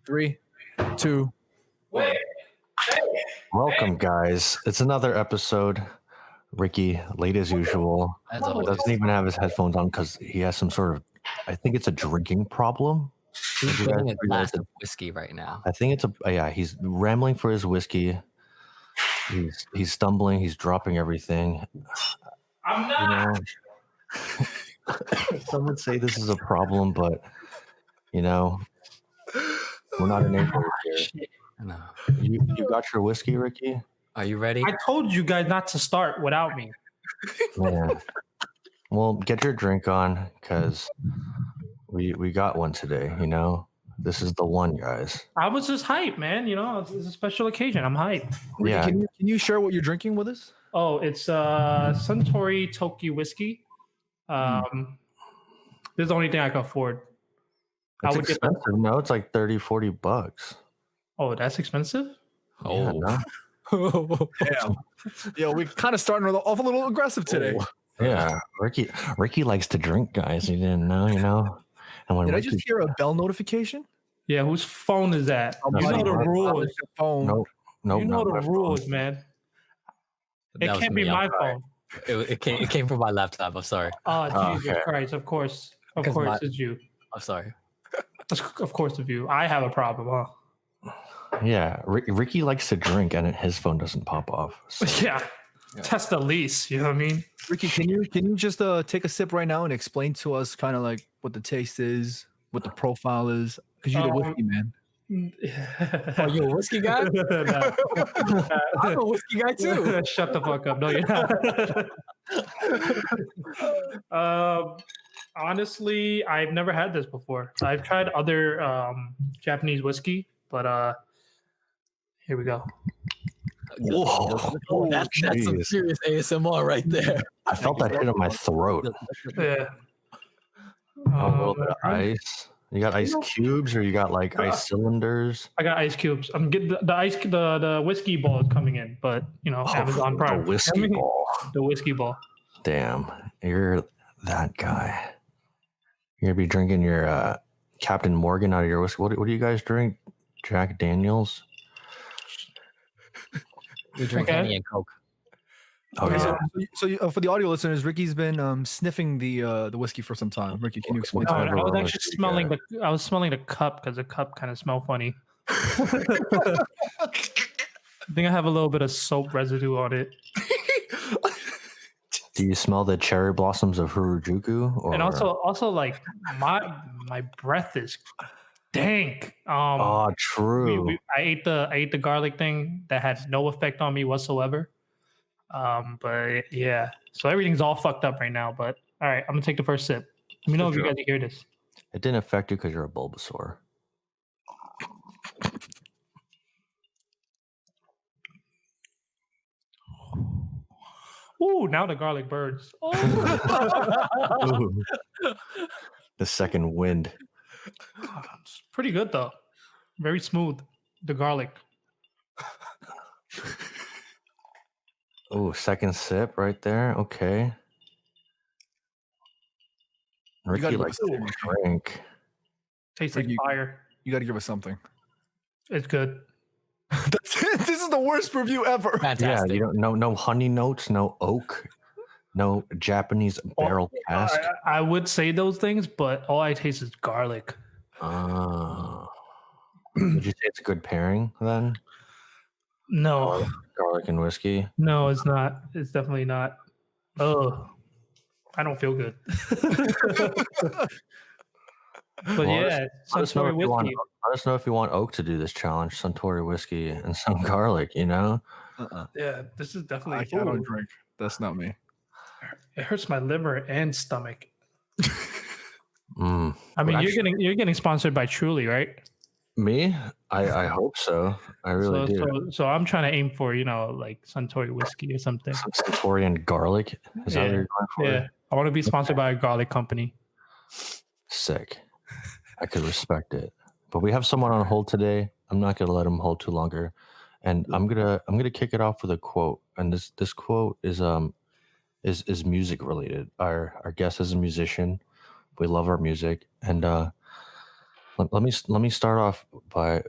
3, 2. Welcome, guys. It's another episode. Ricky, late as usual, doesn't even have his headphones on because he has some sort of, I think it's a drinking problem. He's drinking a glass of whiskey right now. I think he's rambling for his whiskey. He's stumbling. He's dropping everything. I'm not. Some would say this is a problem, but we're not enablers here. No. You got your whiskey, Ricky? Are you ready? I told you guys not to start without me. Man. Well, get your drink on because we got one today, This is the one, guys. I was just hyped, man. It's a special occasion. I'm hyped. Yeah. Can you share what you're drinking with us? Oh, it's Suntory Toki whiskey. This is the only thing I can afford. It's expensive. No, it's like $30-$40. Oh, that's expensive? Yeah, no? Damn. Yo, we're kind of starting off a little aggressive today. Yeah. Ricky likes to drink, guys. You didn't know, And when Did Ricky, I just hear a bell notification? Yeah, whose phone is that? Oh, You know the rules. Phone. Nope, You know the not my rules, phone. man. That It was can't me, be I'm my sorry. phone. It came from my laptop. I'm sorry. Oh, Jesus Okay. Christ. Of course. Of 'Cause course it's you. I'm sorry. Of course it's you. I have a problem, huh? Yeah, Ricky likes to drink, and his phone doesn't pop off. So. Yeah. Test the lease. You know what I mean? Ricky, can you just take a sip right now and explain to us kind of like what the taste is, what the profile is? Because you're the whiskey man. Oh, you a whiskey guy? I'm a whiskey guy too. Shut the fuck up. No, you're not. Honestly, I've never had this before. I've tried other Japanese whiskey, but here we go. Whoa, That's some jeez. serious ASMR right there. I felt that hit in my throat. Yeah. A little bit of ice. You got ice cubes, or you got like ice cylinders? I got ice cubes. I'm getting the whiskey ball is coming in, but Amazon Prime. The whiskey ball. The whiskey ball. Damn, you're that guy. You're gonna be drinking your Captain Morgan out of your whiskey. What do you guys drink? Jack Daniels? We drink Okay. Henny and Coke. Oh Okay, yeah. so for the audio listeners, Ricky's been sniffing the whiskey for some time. Ricky, can you explain No, to I us? was actually smelling the cup because the cup kind of smelled funny. I think I have a little bit of soap residue on it. Do you smell the cherry blossoms of Harajuku? Or... And also like my breath is dank. True. I ate the garlic thing that had no effect on me whatsoever. But yeah, so everything's all fucked up right now. But all right, I'm gonna take the first sip. Let me know if you guys hear this. It didn't affect you because you're a Bulbasaur. Ooh, now the garlic burns. Oh. Ooh. The second wind. It's pretty good though. Very smooth. The garlic. Oh, second sip right there. Okay. Ricky gotta likes give to us drink. Tastes like Ricky- fire. You got to give us something. It's good. That's it. This is the worst review ever. Fantastic. Yeah, you don't no honey notes, no oak, no Japanese barrel cask. I would say those things, but all I taste is garlic. Would you say it's a good pairing then? No, Garlic and whiskey. no, it's not. It's definitely not. Oh, I don't feel good. But Well, yeah, Let us know Suntory if you want- whiskey. let us know if you want Oak to do this challenge. Suntory whiskey and some garlic. Yeah, this is I definitely. cannot Ooh, drink. That's not me. it hurts my liver and stomach. Mm. I mean, Well, you're getting sponsored by Truly, right? Me? I hope so. I really do. So I'm trying to aim for like Suntory whiskey or something. Some Suntory and garlic. Is that what Yeah. you're going for? Yeah, I want to be sponsored by a garlic company. Sick. I could respect it. But we have someone on hold today. I'm not gonna let him hold too longer. And I'm gonna kick it off with a quote. And this quote is music related. Our guest is a musician. We love our music. And Let me start off by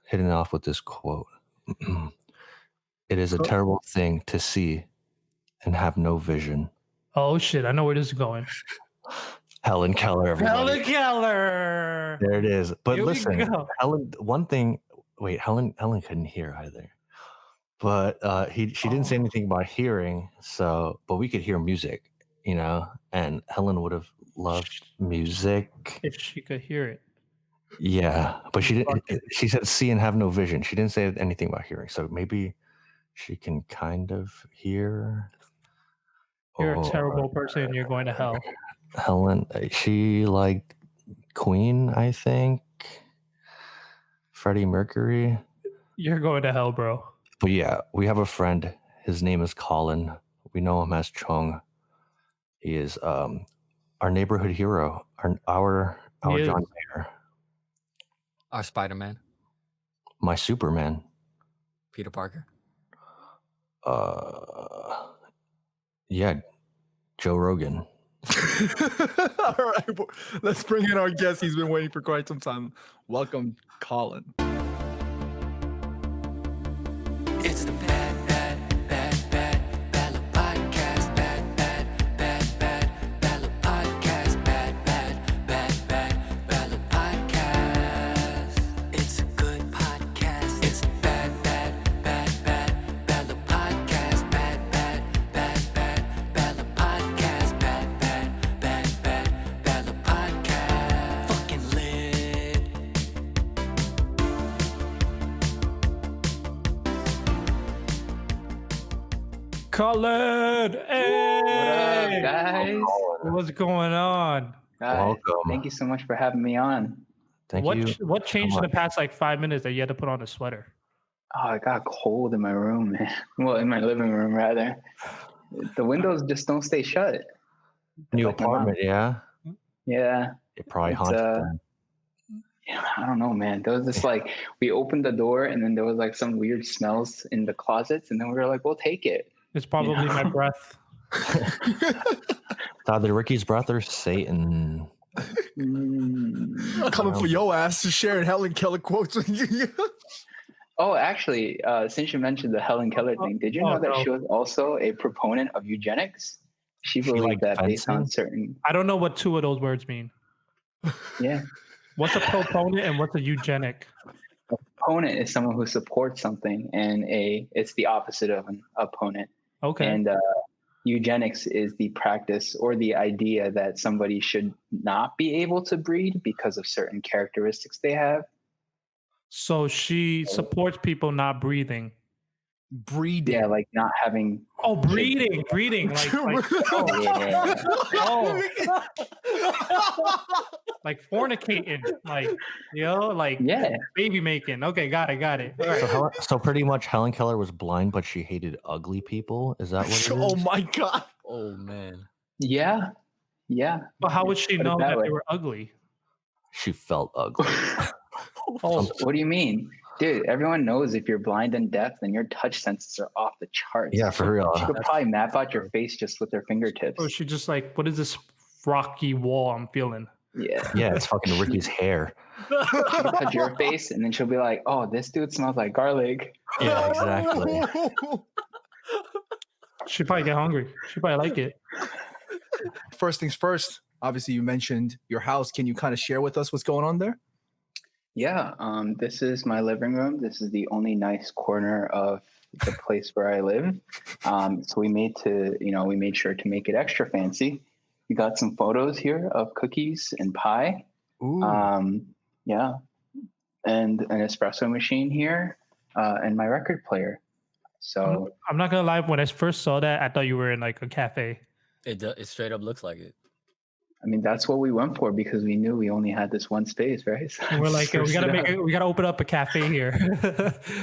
hitting off with this quote. It is a terrible thing to see and have no vision. Oh shit! I know where this is going. Helen Keller, everybody. Helen Keller. There it is. But Here we listen, go. Helen. One thing. Wait, Helen couldn't hear either. But she didn't say anything about hearing. So, but we could hear music, you know. And Helen would have loved music if she could hear it. Yeah, but she didn't. She said see and have no vision. She didn't say anything about hearing. So maybe she can kind of hear. You're a terrible person. You're going to hell. Helen, she like Queen, I think. Freddie Mercury. You're going to hell, bro. But yeah, we have a friend. His name is Colin. We know him as Chung. He is our neighborhood hero. Our John Mayer. Our Spider-Man. My Superman. Peter Parker. Yeah, Joe Rogan. All right, let's bring in our guest. He's been waiting for quite some time. Welcome, Colin. It's the Bad Bella Podcast. Bad Bella Podcast. Bad Bella Podcast. It's a good podcast. It's the Bad Bella Podcast. Bad Bella Podcast. Bad Bella Podcast. Fucking lit. Colin, hey, What up, guys? what's going on? Guys, Welcome. thank you so much for having me on. Thank What you. what changed so in the much. past like 5 minutes that you had to put on a sweater? Oh, it got cold in my room, man. Well, in my living room, rather. The windows just don't stay shut. New Like my mom. apartment, yeah. Yeah. It probably It's, haunted them. Yeah, I don't know, man. There was this like, we opened the door and then there was like some weird smells in the closets. And then we were like, we'll take it. It's probably my breath. It's either Ricky's breath or Satan. Coming for your ass to sharing Helen Keller quotes with you. Oh, actually, since you mentioned the Helen Keller thing, did you know that she was also a proponent of eugenics? She believed liked that based on fencing? certain, I don't know what two of those words mean. yeah. What's a proponent and what's a eugenic? Opponent is someone who supports something, and it's the opposite of an opponent. Okay. And eugenics is the practice or the idea that somebody should not be able to breed because of certain characteristics they have. So she supports people not breathing. Breeding. Yeah, like not having. Oh, breeding, like Yeah. like fornicating, like like Yeah. baby making. Okay, got it. All right. So pretty much Helen Keller was blind, but she hated ugly people. Is that what it is? Oh my god. Oh man. Yeah. Yeah. But how would she Put it know that that way. they were ugly? She felt ugly. Oh, What do you mean? Dude, everyone knows if you're blind and deaf, then your touch senses are off the charts. Yeah, for real. She could probably map out your face just with her fingertips. so she just like, what is this rocky wall I'm feeling? Yeah. Yeah, it's fucking Ricky's hair. She could touch your face and then she'll be like, oh, this dude smells like garlic. Yeah, exactly. She probably get hungry. She probably like it. First things first, obviously you mentioned your house. Can you kind of share with us what's going on there? Yeah, this is my living room. This is the only nice corner of the place where I live. So we made sure to make it extra fancy. We got some photos here of cookies and pie. Ooh. Yeah, and an espresso machine here, and my record player. So I'm not gonna lie. When I first saw that, I thought you were in like a cafe. It straight up looks like it. I mean, that's what we went for because we knew we only had this one space, right? So And we're like, we searched gotta it out. we gotta open up a cafe here.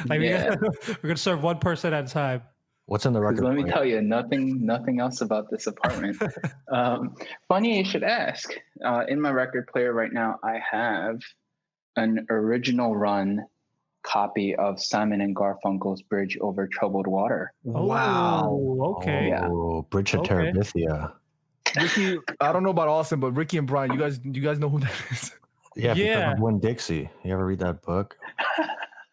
Like Yeah. we're gonna serve one person at a time. What's in the 'Cause record? let me player? tell you, nothing else about this apartment. Funny you should ask. In my record player right now, I have an original run copy of Simon and Garfunkel's Bridge Over Troubled Water. Wow. Oh, okay. Yeah. Oh, Bridge of Okay. Terabithia. Ricky, I don't know about Austin, but Ricky and Brian, you guys know who that is? Yeah, because Yeah. of Winn-Dixie. You ever read that book?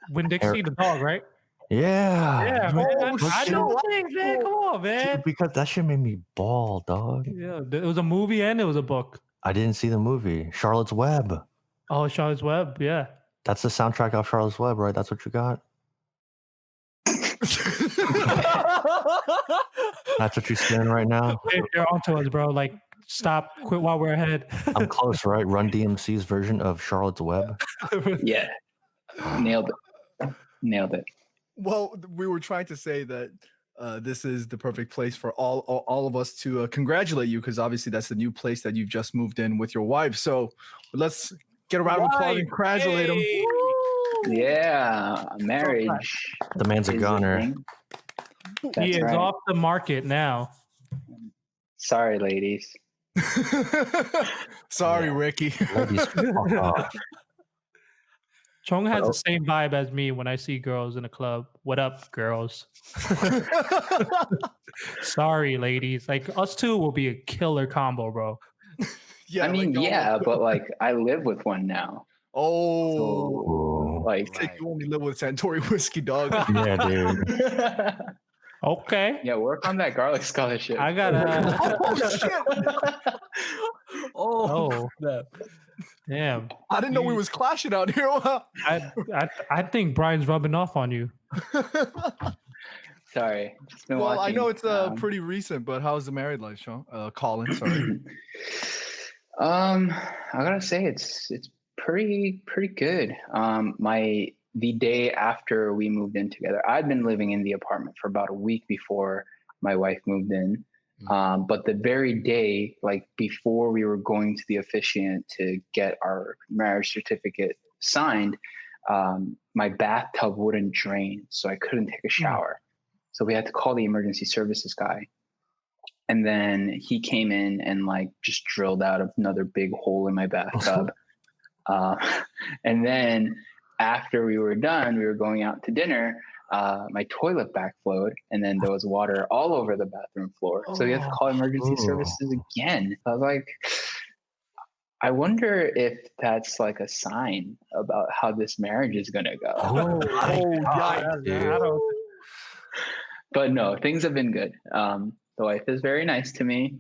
Winn-Dixie the dog, right? Yeah. Yeah, You- man. I shit. know things, man. Come on, man. Dude, because that shit made me ball, dog. Yeah, it was a movie and it was a book. I didn't see the movie. Charlotte's Web. Oh, Charlotte's Web. Yeah. That's the soundtrack of Charlotte's Web, right? That's what you got? That's what you're spinning right now? You're onto us, bro. Like, stop, quit while we're ahead. I'm close, right? Run DMC's version of Charlotte's Web. Yeah, nailed it. Nailed it. Well, we were trying to say that this is the perfect place for all of us to congratulate you, because obviously that's the new place that you've just moved in with your wife. So let's get a round of applause and congratulate him. Yeah, marriage. The man's a is gunner. thing. He That's is right. off the market now. Sorry, ladies. Sorry, Yeah. Ricky. Ladies, fuck off. Chong has Oh. the same vibe as me when I see girls in a club. What up, girls? Sorry, ladies. Like, us two will be a killer combo, bro. Yeah, I mean, like, yeah, but like I live with one now. Oh, Ooh. Like, you only live with Santori whiskey, dog. Yeah, dude. Okay. yeah, work on that garlic scholarship. I gotta. Oh shit! Oh, snap. damn. I didn't know we was clashing out here. I think Brian's rubbing off on you. Sorry. Just been Well, I know watching, it's pretty recent, but how's the married life, Sean? Colin, sorry. I gotta say it's pretty good. The day after we moved in together, I'd been living in the apartment for about a week before my wife moved in. But the very day, like before we were going to the officiant to get our marriage certificate signed, my bathtub wouldn't drain, so I couldn't take a shower. So we had to call the emergency services guy. And then he came in and like just drilled out another big hole in my bathtub. And then after we were done, we were going out to dinner. My toilet backflowed, and then there was water all over the bathroom floor. So we had to call emergency services again. I was like, I wonder if that's like a sign about how this marriage is gonna go. Dude. But no, things have been good. The wife is very nice to me.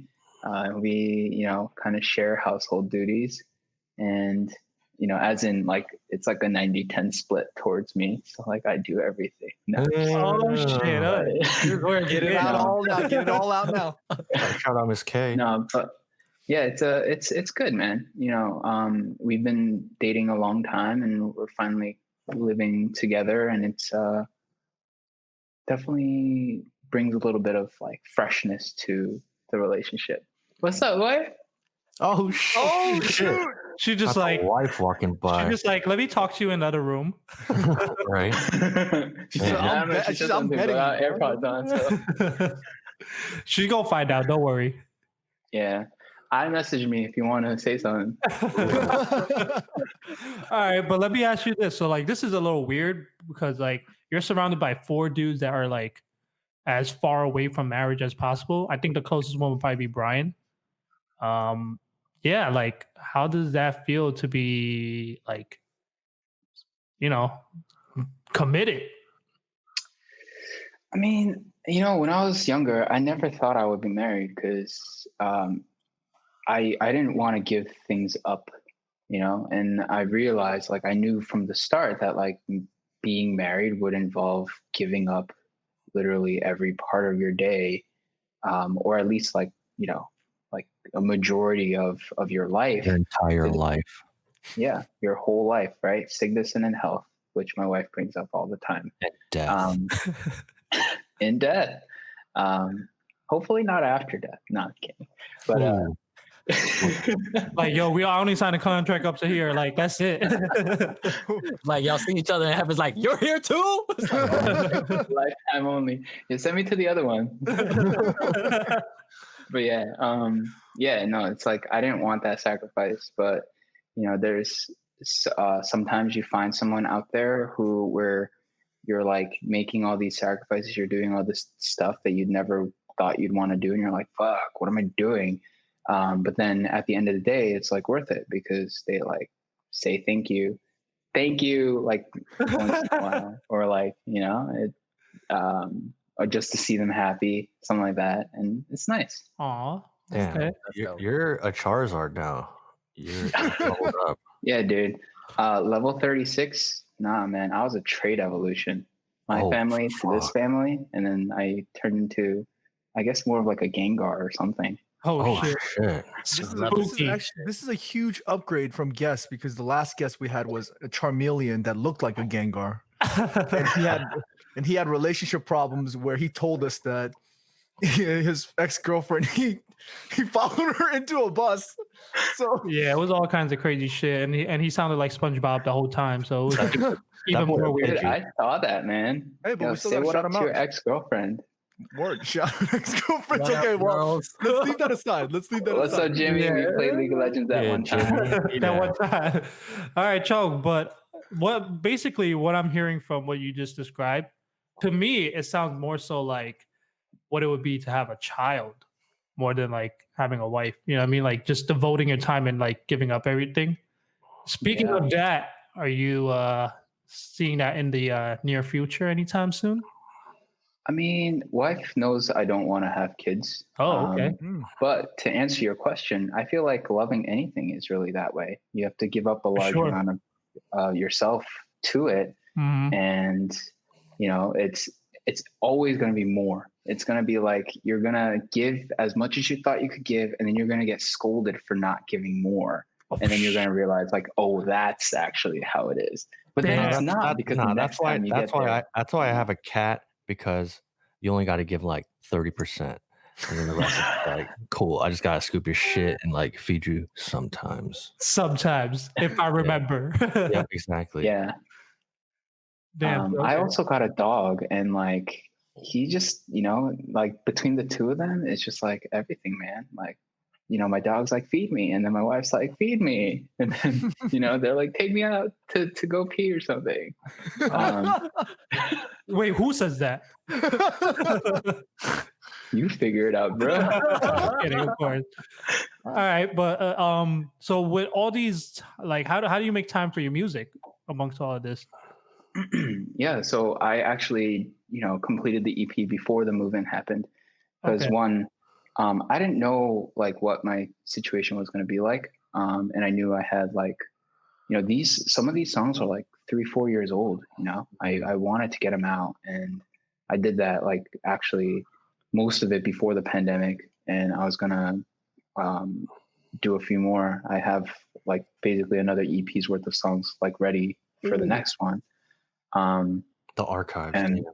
We, kind of share household duties, and as in like it's like a 90-10 split towards me. So like I do everything. No, Oh shit! Get it out all now. Get it all out now. Shout out Miss K. no, but yeah, it's good, man. We've been dating a long time, and we're finally living together, and it's definitely brings a little bit of like freshness to the relationship. What's up, boy? Oh shit! Oh shoot! She just Got like the wife walking by, she just like, let me talk to you in another room. right? She said, I don't know if she she said said, I'm something betting without you, AirPods on. So She's gonna find out. Don't worry. yeah, iMessage me if you want to say something. All right, but let me ask you this. So like, this is a little weird because like you're surrounded by 4 dudes that are like as far away from marriage as possible. I think the closest one would probably be Brian. Yeah, like how does that feel to be like, committed? I mean, when I was younger, I never thought I would be married because I didn't want to give things up, and I realized like I knew from the start that like being married would involve giving up literally every part of your day, or at least like, like a majority of your life. Your entire life. Yeah, your whole life, right? Sickness and in health, which my wife brings up all the time. And death. In death. Hopefully not after death. Not kidding. But Ooh. Like, yo, we only signed a contract up to here. Like, that's it. Like y'all see each other in heaven's like, you're here too? lifetime only. You send me to the other one. But yeah, no, it's like I didn't want that sacrifice, but there's sometimes you find someone out there where you're like making all these sacrifices, you're doing all this stuff that you'd never thought you'd want to do, and you're like, fuck, what am I doing? But then at the end of the day, it's like worth it because they like say thank you, like once in a while, or like or just to see them happy, something like that, and it's nice. Aw. Damn, Okay. you're a Charizard now. You're leveled up. Yeah, dude. Level 36. Nah, man, I was a trade evolution. My Oh, family to this fuck. family, and then I turned into, I guess, more of like a Gengar or something. Oh, Oh shit. shit! This is a huge upgrade from guest because the last guest we had was a Charmeleon that looked like a Gengar, and he had relationship problems where he told us that his ex-girlfriend he followed her into a bus. So Yeah, it was all kinds of crazy shit, and he sounded like SpongeBob the whole time. So it was even more Dude, weird. I saw that, man. Hey, but Yo, we still say gotta what shout up him to your out. ex-girlfriend. Word, shout out ex-girlfriends. What up, Okay, well, girls? let's leave that aside. What's up, Jimmy? We played League of Legends that Yeah, one time. Jimmy. That one time. All right, Choke. But what I'm hearing from what you just described, to me, it sounds more so like what it would be to have a child more than like having a wife. You know what I mean? Like just devoting your time and like giving up everything. Speaking Yeah. of that, are you seeing that in the near future anytime soon? I mean, wife knows I don't want to have kids. Oh, okay. But to answer your question, I feel like loving anything is really that way. You have to give up a large Sure. amount of yourself to it, Mhm. and it's always going to be more. It's going to be like you're going to give as much as you thought you could give, and then you're going to get scolded for not giving more, and then you're going to realize like, oh, that's actually how it is. But then Damn. it's not, because the next time you get there, That's why I have a cat, because you only got to give like 30%, and then the rest is like, cool. I just gotta scoop your shit and like feed you sometimes. Sometimes, if I remember. Yeah, exactly. yeah. Damn. I okay. also got a dog, and like he just, like between the two of them, it's just like everything, man. Like, my dog's like, feed me, and then my wife's like, feed me, and then they're like, take me out to go pee or something. Wait, who says that? You figure it out, bro. I'm kidding, of course. All right, but so with all these, like, how do you make time for your music amongst all of this? Yeah, so I actually, completed the EP before the movement happened, because Okay. one, I didn't know like what my situation was going to be like, and I knew I had like, some of these songs are like 3-4 years old. I wanted to get them out, and I did that like actually most of it before the pandemic, and I was gonna do a few more. I have like basically another EP's worth of songs like ready for the next one. The archives. And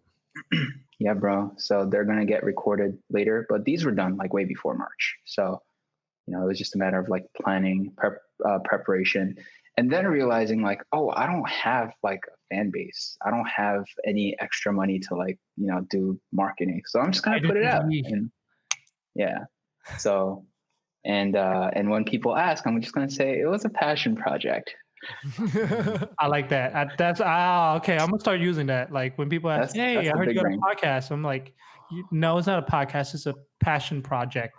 yeah, bro. So they're gonna get recorded later, but these were done like way before March. So it was just a matter of like planning, preparation, and then realizing like, oh, I don't have like a fan base. I don't have any extra money to like do marketing. So I'm just gonna put it out. And yeah. So and when people ask, I'm just gonna say it was a passion project. I like that. That's okay. I'm gonna start using that. Like when people ask, That's "Hey, I the heard you big got ring. a podcast," I'm like, "No, it's not a podcast. It's a passion project."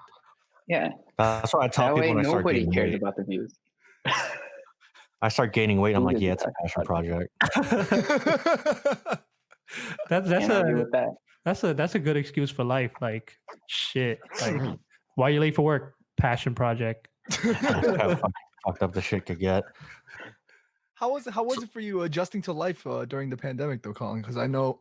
Yeah. That's why I tell That way people when I start nobody gaining cares weight. about the views. I start gaining weight. I'm Who like, is yeah, it? it's a passion project. That's Can't argue with that. that's a good excuse for life. Like shit. Like why are you late for work? Passion project. How fucked up the shit could get. How was it for you adjusting to life during the pandemic, though, Colin? Because I know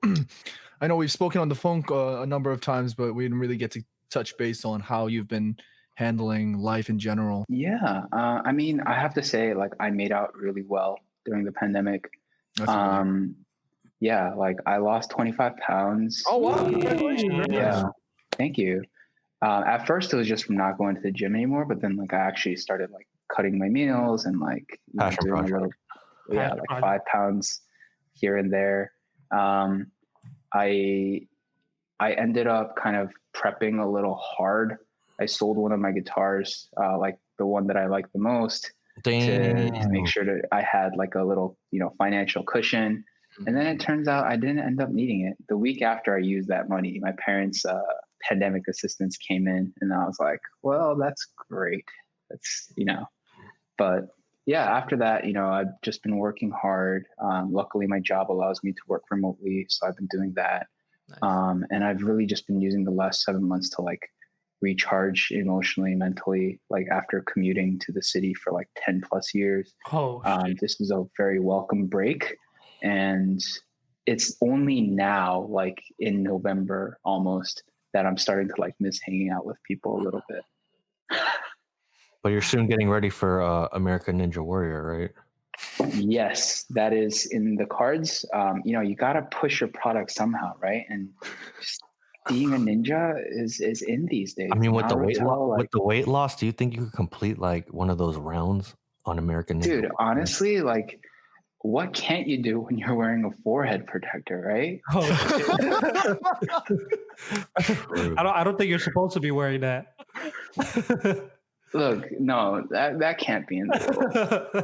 we've spoken on the phone a number of times, but we didn't really get to touch base on how you've been handling life in general. Yeah. I mean, I have to say, like, I made out really well during the pandemic. That's really- Yeah, like I lost 25 pounds. Oh wow! Congratulations. Yeah. Thank you. At first, it was just from not going to the gym anymore, but then like I actually started like cutting my meals and like Passion doing project. a little, yeah, Passion like project. 5 pounds here and there. I ended up kind of prepping a little hard. I sold one of my guitars, like the one that I like the most, to make sure that I had like a little, financial cushion. And then it turns out I didn't end up needing it. The week after I used that money, my parents' pandemic assistance came in, and I was like, well, that's great. That's, but yeah, after that, I've just been working hard. Luckily, my job allows me to work remotely, so I've been doing that. Nice. And I've really just been using the last 7 months to like recharge emotionally, mentally, like after commuting to the city for like 10 plus years. Oh shit. This is a very welcome break. And it's only now, like in November almost, that I'm starting to like miss hanging out with people a little bit. But you're soon getting ready for American Ninja Warrior, right? Yes, that is in the cards. You got to push your product somehow, right? And just being a ninja is in these days. I mean, with the Naruto, weight loss, do you think you could complete like one of those rounds on American Ninja dude, Warrior? honestly, like, what can't you do when you're wearing a forehead protector, right? Oh shit. I don't think you're supposed to be wearing that. Look, no, that can't be in the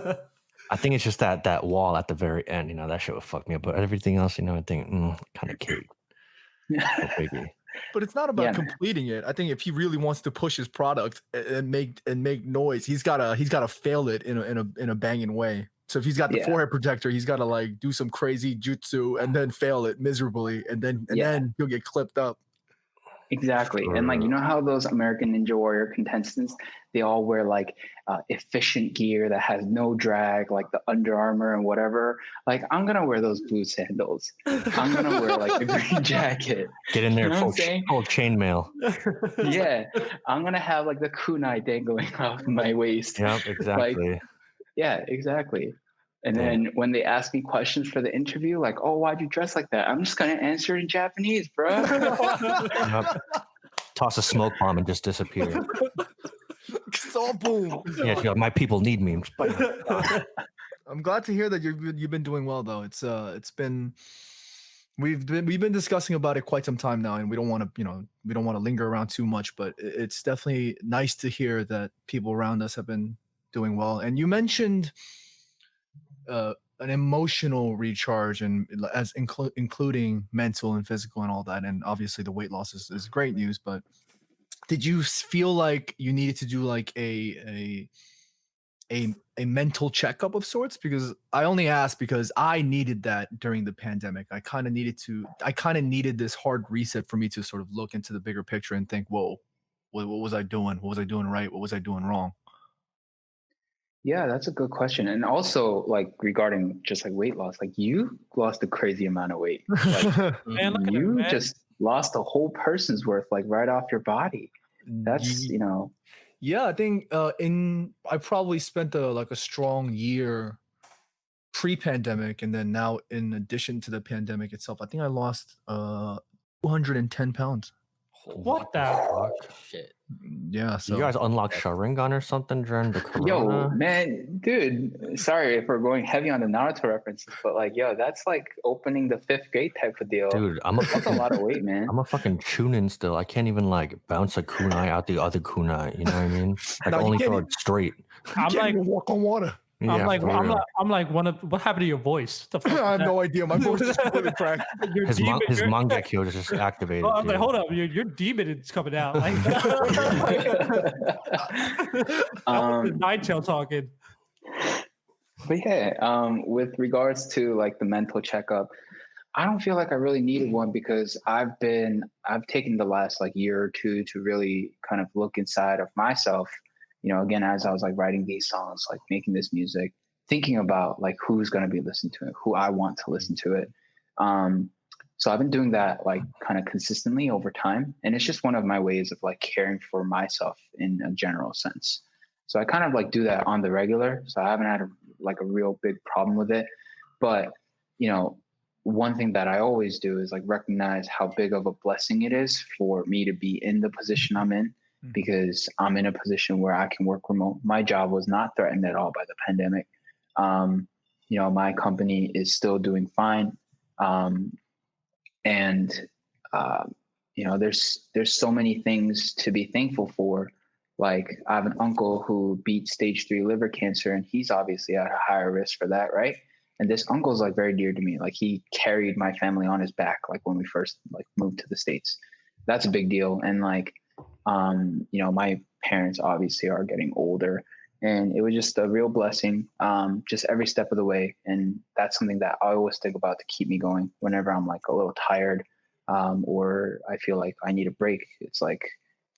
rules. I think it's just that wall at the very end. That shit would fuck me up. But everything else, I think kind of cake. No biggie. But it's not about Yeah. completing it. I think if he really wants to push his product and make noise, he's gotta fail it in a banging way. So if he's got the Yeah. forehead protector, he's gotta like do some crazy jutsu and then fail it miserably, and then he'll get clipped up. Exactly. And like, you know how those American Ninja Warrior contestants, they all wear like efficient gear that has no drag, like the Under Armour and whatever. Like, I'm going to wear those blue sandals. I'm going to wear like the green jacket. Get in there, You know what I'm full saying? chainmail. Yeah. I'm going to have like the kunai dangling off my waist. Yep, exactly. Yeah, exactly. And then when they ask me questions for the interview, like, oh, why'd you dress like that? I'm just going to answer in Japanese, bro. Yep. Toss a smoke bomb and just disappear. So boom. Yeah, she's like, my people need me. I'm glad to hear that you've been doing well though. It's been we've been discussing about it quite some time now, and we don't want to linger around too much, but it's definitely nice to hear that people around us have been doing well. And you mentioned an emotional recharge, and including mental and physical and all that, and obviously the weight loss is great news. But did you feel like you needed to do like a mental checkup of sorts? Because I only asked because I needed that during the pandemic. I kind of needed this hard reset for me to sort of look into the bigger picture and think, whoa, what was I doing? What was I doing right? What was I doing wrong? Yeah, that's a good question. And also, like, regarding just like weight loss, like, you lost a crazy amount of weight. Like, Man, look at him, you man. just lost a whole person's worth, like, right off your body. That's, Yeah, I think I probably spent a strong year pre-pandemic, and then now in addition to the pandemic itself, I think I lost 210 pounds. What the fuck? Shit. Yeah, so You guys unlocked Sharingan or something during the corona? yo, man, dude, sorry if we're going heavy on the Naruto references, but like, yo, that's like opening the 5th grade type of deal. Dude, That's a lot of weight, man. I'm a fucking chunin still. I can't even like bounce a kunai out the other kunai. You know what I mean? I No, can you only can't throw even- it straight. you I'm can't like, even walk on water. Yeah, for real. I'm like what happened to your voice? The fuck I was have that? no idea. My voice is completely cracked. Your His demon- your- mangekyo is just activated. Oh, I'm like, dude. hold up, your demon is coming out. Like, the Nine Tail talking. But yeah, with regards to like the mental checkup, I don't feel like I really needed one because I've taken the last like year or two to really kind of look inside of myself. Again, as I was like writing these songs, like making this music, thinking about like who's going to be listening to it, who I want to listen to it. So I've been doing that like kind of consistently over time. And it's just one of my ways of like caring for myself in a general sense. So I kind of like do that on the regular. So I haven't had a real big problem with it. But, one thing that I always do is like recognize how big of a blessing it is for me to be in the position I'm in, because I'm in a position where I can work remote. My job was not threatened at all by the pandemic. My company is still doing fine. There's so many things to be thankful for. Like, I have an uncle who beat stage 3 liver cancer, and he's obviously at a higher risk for that, right? And this uncle's like very dear to me. Like, he carried my family on his back, like when we first like moved to the States. That's a big deal. And like, my parents obviously are getting older, and it was just a real blessing, just every step of the way. And that's something that I always think about to keep me going whenever I'm like a little tired, or I feel like I need a break. It's like,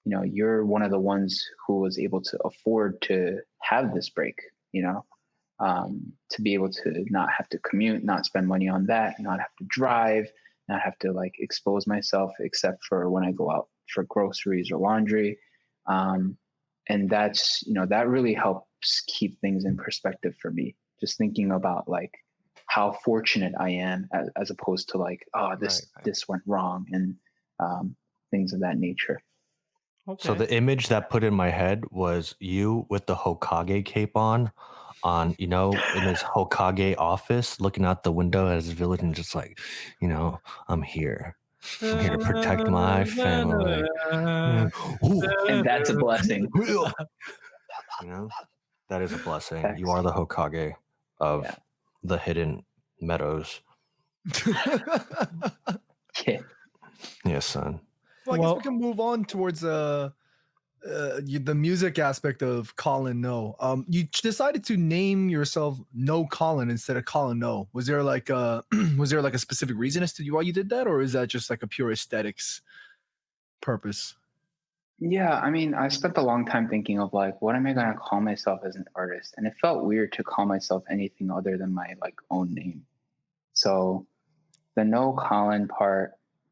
you're one of the ones who was able to afford to have this break, to be able to not have to commute, not spend money on that, not have to drive, not have to like expose myself except for when I go out for groceries or laundry. And that's, that really helps keep things in perspective for me. Just thinking about like how fortunate I am as opposed to like, oh, this went wrong, and things of that nature. Okay. So the image that put in my head was you with the Hokage cape on, in his Hokage office, looking out the window at his village and just like, I'm here. I'm here to protect my family. And that's a blessing. That is a blessing. Thanks. You are the Hokage of Yeah. the hidden meadows. Yeah. Yes, son. Well, I guess we can move on towards the music aspect of Colin No. You decided to name yourself No Colin instead of Colin No. Was there like a specific reason as to why you did that, or is that just like a pure aesthetics purpose? Yeah, I mean, I spent a long time thinking of like, what am I going to call myself as an artist? And it felt weird to call myself anything other than my like own name. So the No Colin part,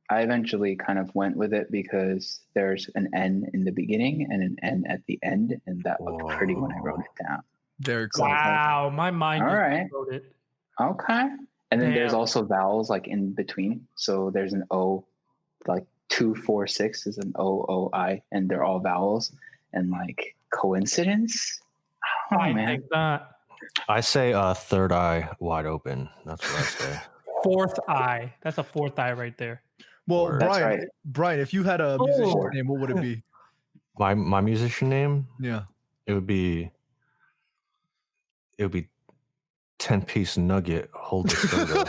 I eventually kind of went with it because there's an N in the beginning and an N at the end, and that looked pretty when I wrote it down. Very cool. Wow, my mind All just right. wrote it. Okay. And then there's Damn. also vowels like in between. So there's an O, like 2, 4, 6 is an O-O-I, and they're all vowels. And like coincidence? I don't know, I man. think not. I say third eye wide open. That's what I say. Fourth eye. That's a fourth eye right there. Well, Word. That's Brian, right. Brian, if you had a musician's Oh. name, what would it be? My musician name, Yeah. it would be 10-piece nugget, hold the soda.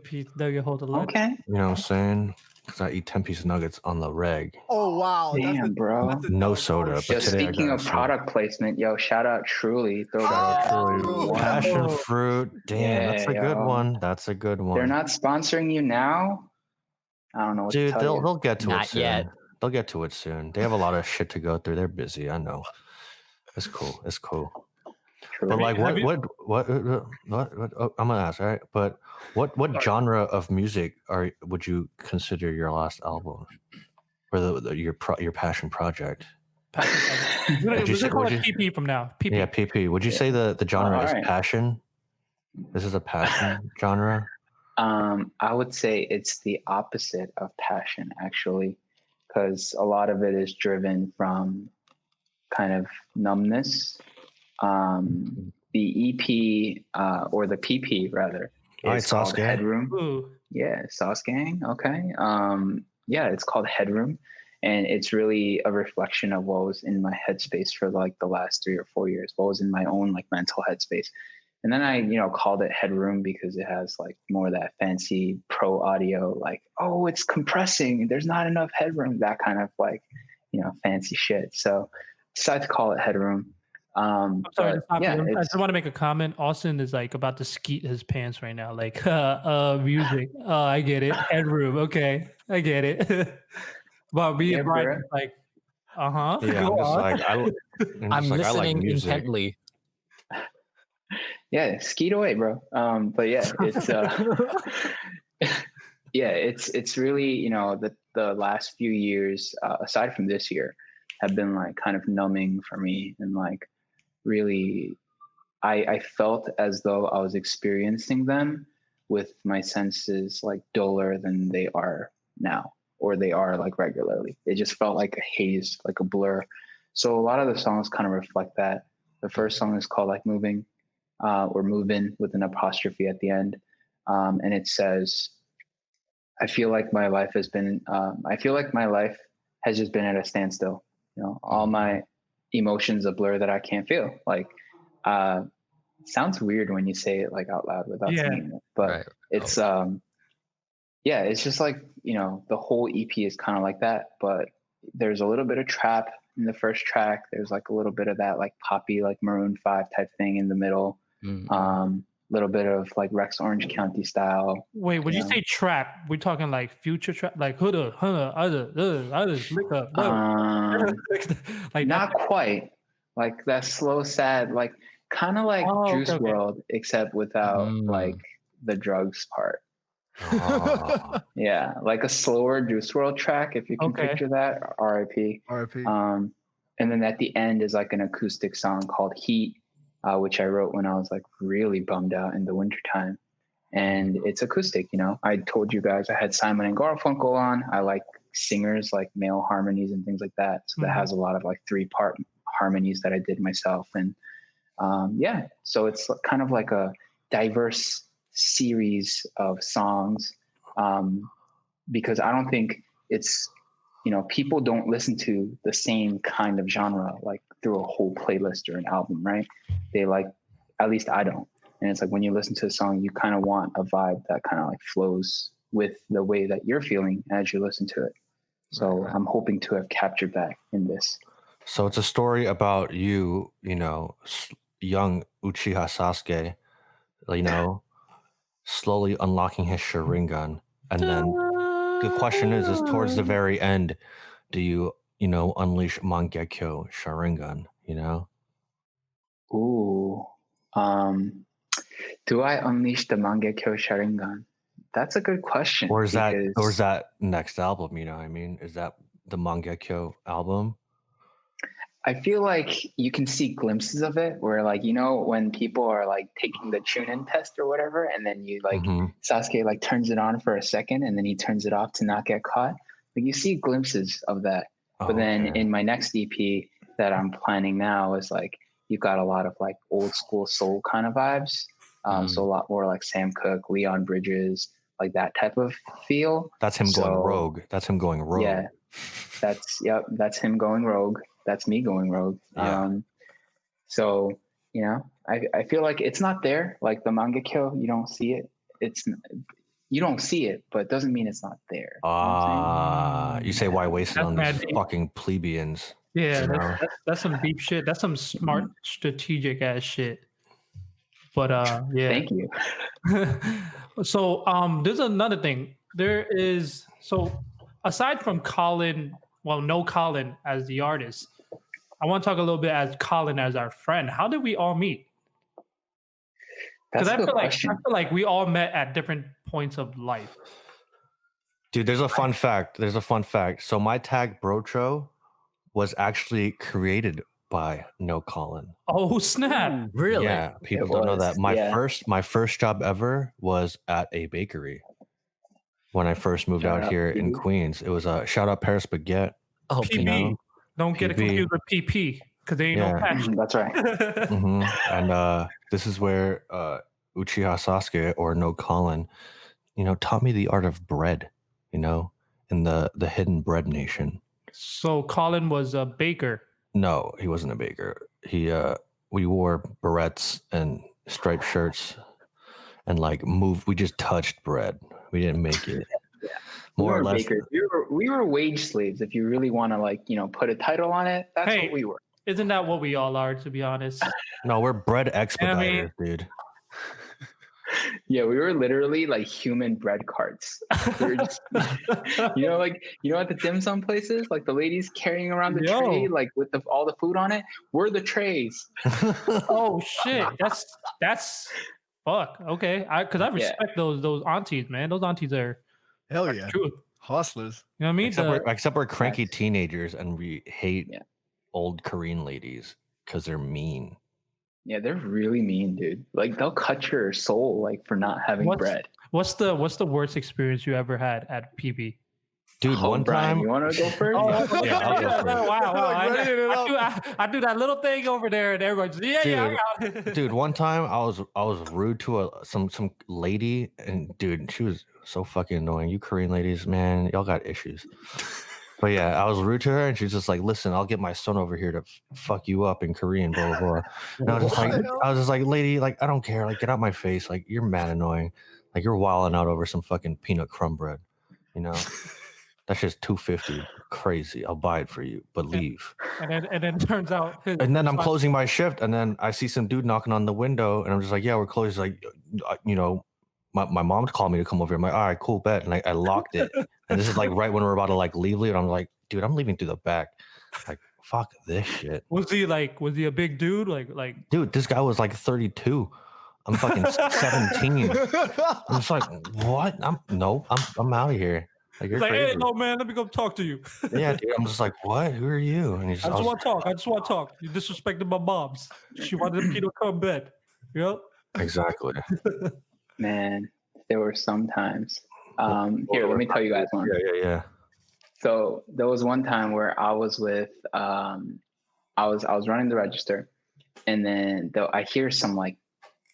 Pete Nugget hold the line. Okay. You know what I'm saying? Because I eat 10-piece nuggets on the reg. Oh wow. Damn, bro. No soda, but Yo, today I speaking got of a soda. product placement, yo, shout out Truly. Throwback Oh, to Truly. Passion Oh. fruit. Damn, that's a Yeah, good yo. one. That's a good one. They're not sponsoring you now. I don't know what Dude, to tell you. they'll get to it Not soon. yet. They'll get to it soon. They have a lot of shit to go through. They're busy. I know. It's cool. It's cool. Truly. But like, Have you- what oh, I'm gonna ask, all right? But what genre of music would you consider your last album, or your passion project? We're Would you gonna say- call would it PP from now. PP. Yeah, PP. Would you say the genre all is right. passion? This is a passion genre. I would say it's the opposite of passion, actually, because a lot of it is driven from kind of numbness. The EP, or the PP rather, All right, is called Sasuke. Headroom. Ooh. Yeah, Sauce Gang. Okay. Yeah, it's called Headroom, and it's really a reflection of what was in my headspace for like the last 3 or 4 years. What was in my own like mental headspace, and then I, called it Headroom because it has like more of that fancy pro audio, like, oh, it's compressing. There's not enough headroom. That kind of like, fancy shit. So decided to call it Headroom. I'm sorry to stop yeah, you. I it's- just want to make a comment. Austin is like about to skeet his pants right now. Like, music. Oh, I get it. Headroom. Okay, I get it. But me Yeah, and Brian bro. is like, uh-huh. Yeah, Go I'm just on. like I'm I like listening music. intently. Yeah, skeet away, bro. But yeah, it's yeah, it's really, the last few years, aside from this year, have been like kind of numbing for me, and like really, I felt as though I was experiencing them with my senses like duller than they are now, or they are like regularly. It just felt like a haze, like a blur. So a lot of the songs kind of reflect that. The first song is called like Moving, or Movin' with an apostrophe at the end. And it says, I feel like my life has just been at a standstill. All my emotions a blur that I can't feel. Like, sounds weird when you say it like out loud without Yeah. singing it, but Right. it's it's just like, the whole EP is kind of like that, but there's a little bit of trap, in the first track. There's like a little bit of that like poppy, like Maroon 5 type thing in the middle. Little bit of like Rex Orange County style. Wait, when you know. say trap, we're talking like future trap, like hoodda, others, lick up, like Not that. quite. Like that slow, sad, like kind of like Oh, Juice okay. WRLD, except without like the drugs part. Oh. Yeah, like a slower Juice WRLD track, if you can Okay. picture that. R.I.P. R.I.P. And then at the end is like an acoustic song called Heat, which I wrote when I was like really bummed out in the wintertime. And it's acoustic, you know. I told you guys I had Simon and Garfunkel on. I like singers, like male harmonies and things like that. So that has a lot of like 3-part harmonies that I did myself. And yeah, so it's kind of like a diverse series of songs, because I don't think it's, you know, people don't listen to the same kind of genre like through a whole playlist or an album, right? They like, at least I don't. And it's like when you listen to a song, you kind of want a vibe that kind of like flows with the way that you're feeling as you listen to it. So I'm hoping to have captured that in this. So it's a story about you, you know, young Uchiha Sasuke, you know, slowly unlocking his Sharingan. And then the question is towards the very end, do you, you know, unleash Mangekyo Sharingan, you know? Ooh. Do I unleash the Mangekyo Sharingan? That's a good question. Or is that next album, you know what I mean? Is that the Mangekyo album? I feel like you can see glimpses of it where, like, you know, when people are like taking the Chunin test or whatever, and then you like Sasuke like turns it on for a second and then he turns it off to not get caught. Like you see glimpses of that. But then in my next EP that I'm planning now is like you've got a lot of like old school soul kind of vibes. So a lot more like Sam Cooke, Leon Bridges, like that type of feel. That's him going rogue. That's him going rogue. Yeah, that's him going rogue. That's me going rogue. Yeah. So, you know, I feel like it's not there. Like the Mangekyo, you don't see it. You don't see it, but it doesn't mean it's not there. You say why waste it on these fucking plebeians? Yeah, you know? that's some deep shit. That's some smart, strategic ass shit. But yeah. Thank you. So there's another thing. So aside from Colin, well, no Colin as the artist, I want to talk a little bit as Colin as our friend. How did we all meet? That's a good I question. feel like we all met at different points of life. Dude, there's a fun fact. So my tag Brocho was actually created by No Colin. Oh snap! Really? Yeah, people don't know that. My first job ever was at a bakery. When I first moved out here in Queens, it was a shout out Paris Baguette. Oh, PB. You know? Don't get it confused with PP because they ain't no patch. That's right. And this is where Uchiha Sasuke or No Colin, you know, taught me the art of bread. You know, in the hidden bread nation. So Colin was a baker. No, he wasn't a baker. We wore barrettes and striped shirts and like we just touched bread. We didn't make it. More or less. Bakers. We were wage slaves. If you really want to like, you know, put a title on it, that's what we were. Isn't that what we all are, to be honest? No, we're bread expediters, dude. Yeah, we were literally like human bread carts. We were just, you know, at the dim sum places, like the ladies carrying around the tray, like with all the food on it. We're the trays. Oh shit, that's fuck. Okay, because I respect those aunties, man. Those aunties are hell yeah, true hustlers. You know what I mean? Except we're cranky teenagers and we hate old Korean ladies because they're mean. Yeah, they're really mean, dude. Like they'll cut your soul like for not having bread. What's the worst experience you ever had at PB? Dude, one Brian, time you want to go first? I'll go first. Wow. I do that little thing over there, and everybody's Dude, one time I was rude to some lady, and dude, she was so fucking annoying. You Korean ladies, man, y'all got issues. But yeah, I was rude to her, and she's just like, "Listen, I'll get my son over here to fuck you up in Korean, blah blah blah." And I was just like, "Lady, like I don't care, like get out my face, like you're mad annoying, like you're wilding out over some fucking peanut crumb bread, you know." That's just $250. Crazy. I'll buy it for you, but leave. And then it turns out. And then I'm closing my shift, and then I see some dude knocking on the window, and I'm just like, yeah, we're closed. He's like, you know, my mom called me to come over here. I'm like, all right, cool, bet. And I locked it. And this is like right when we're about to like leave, and I'm like, dude, I'm leaving through the back. Like, fuck this shit. Was he a big dude? Like Dude, this guy was like 32. I'm fucking 17. I'm just like, what? I'm out of here. Like, you're like, crazy. hey, no, man, let me go talk to you. Yeah, dude. I'm just like, what? Who are you? And he's I just want to talk. You disrespected my moms. She wanted me to come to bed. Yep. Exactly. Man, there were some times. Here, let me tell you guys one. Yeah. So there was one time where I was with, I was running the register, and then I hear some like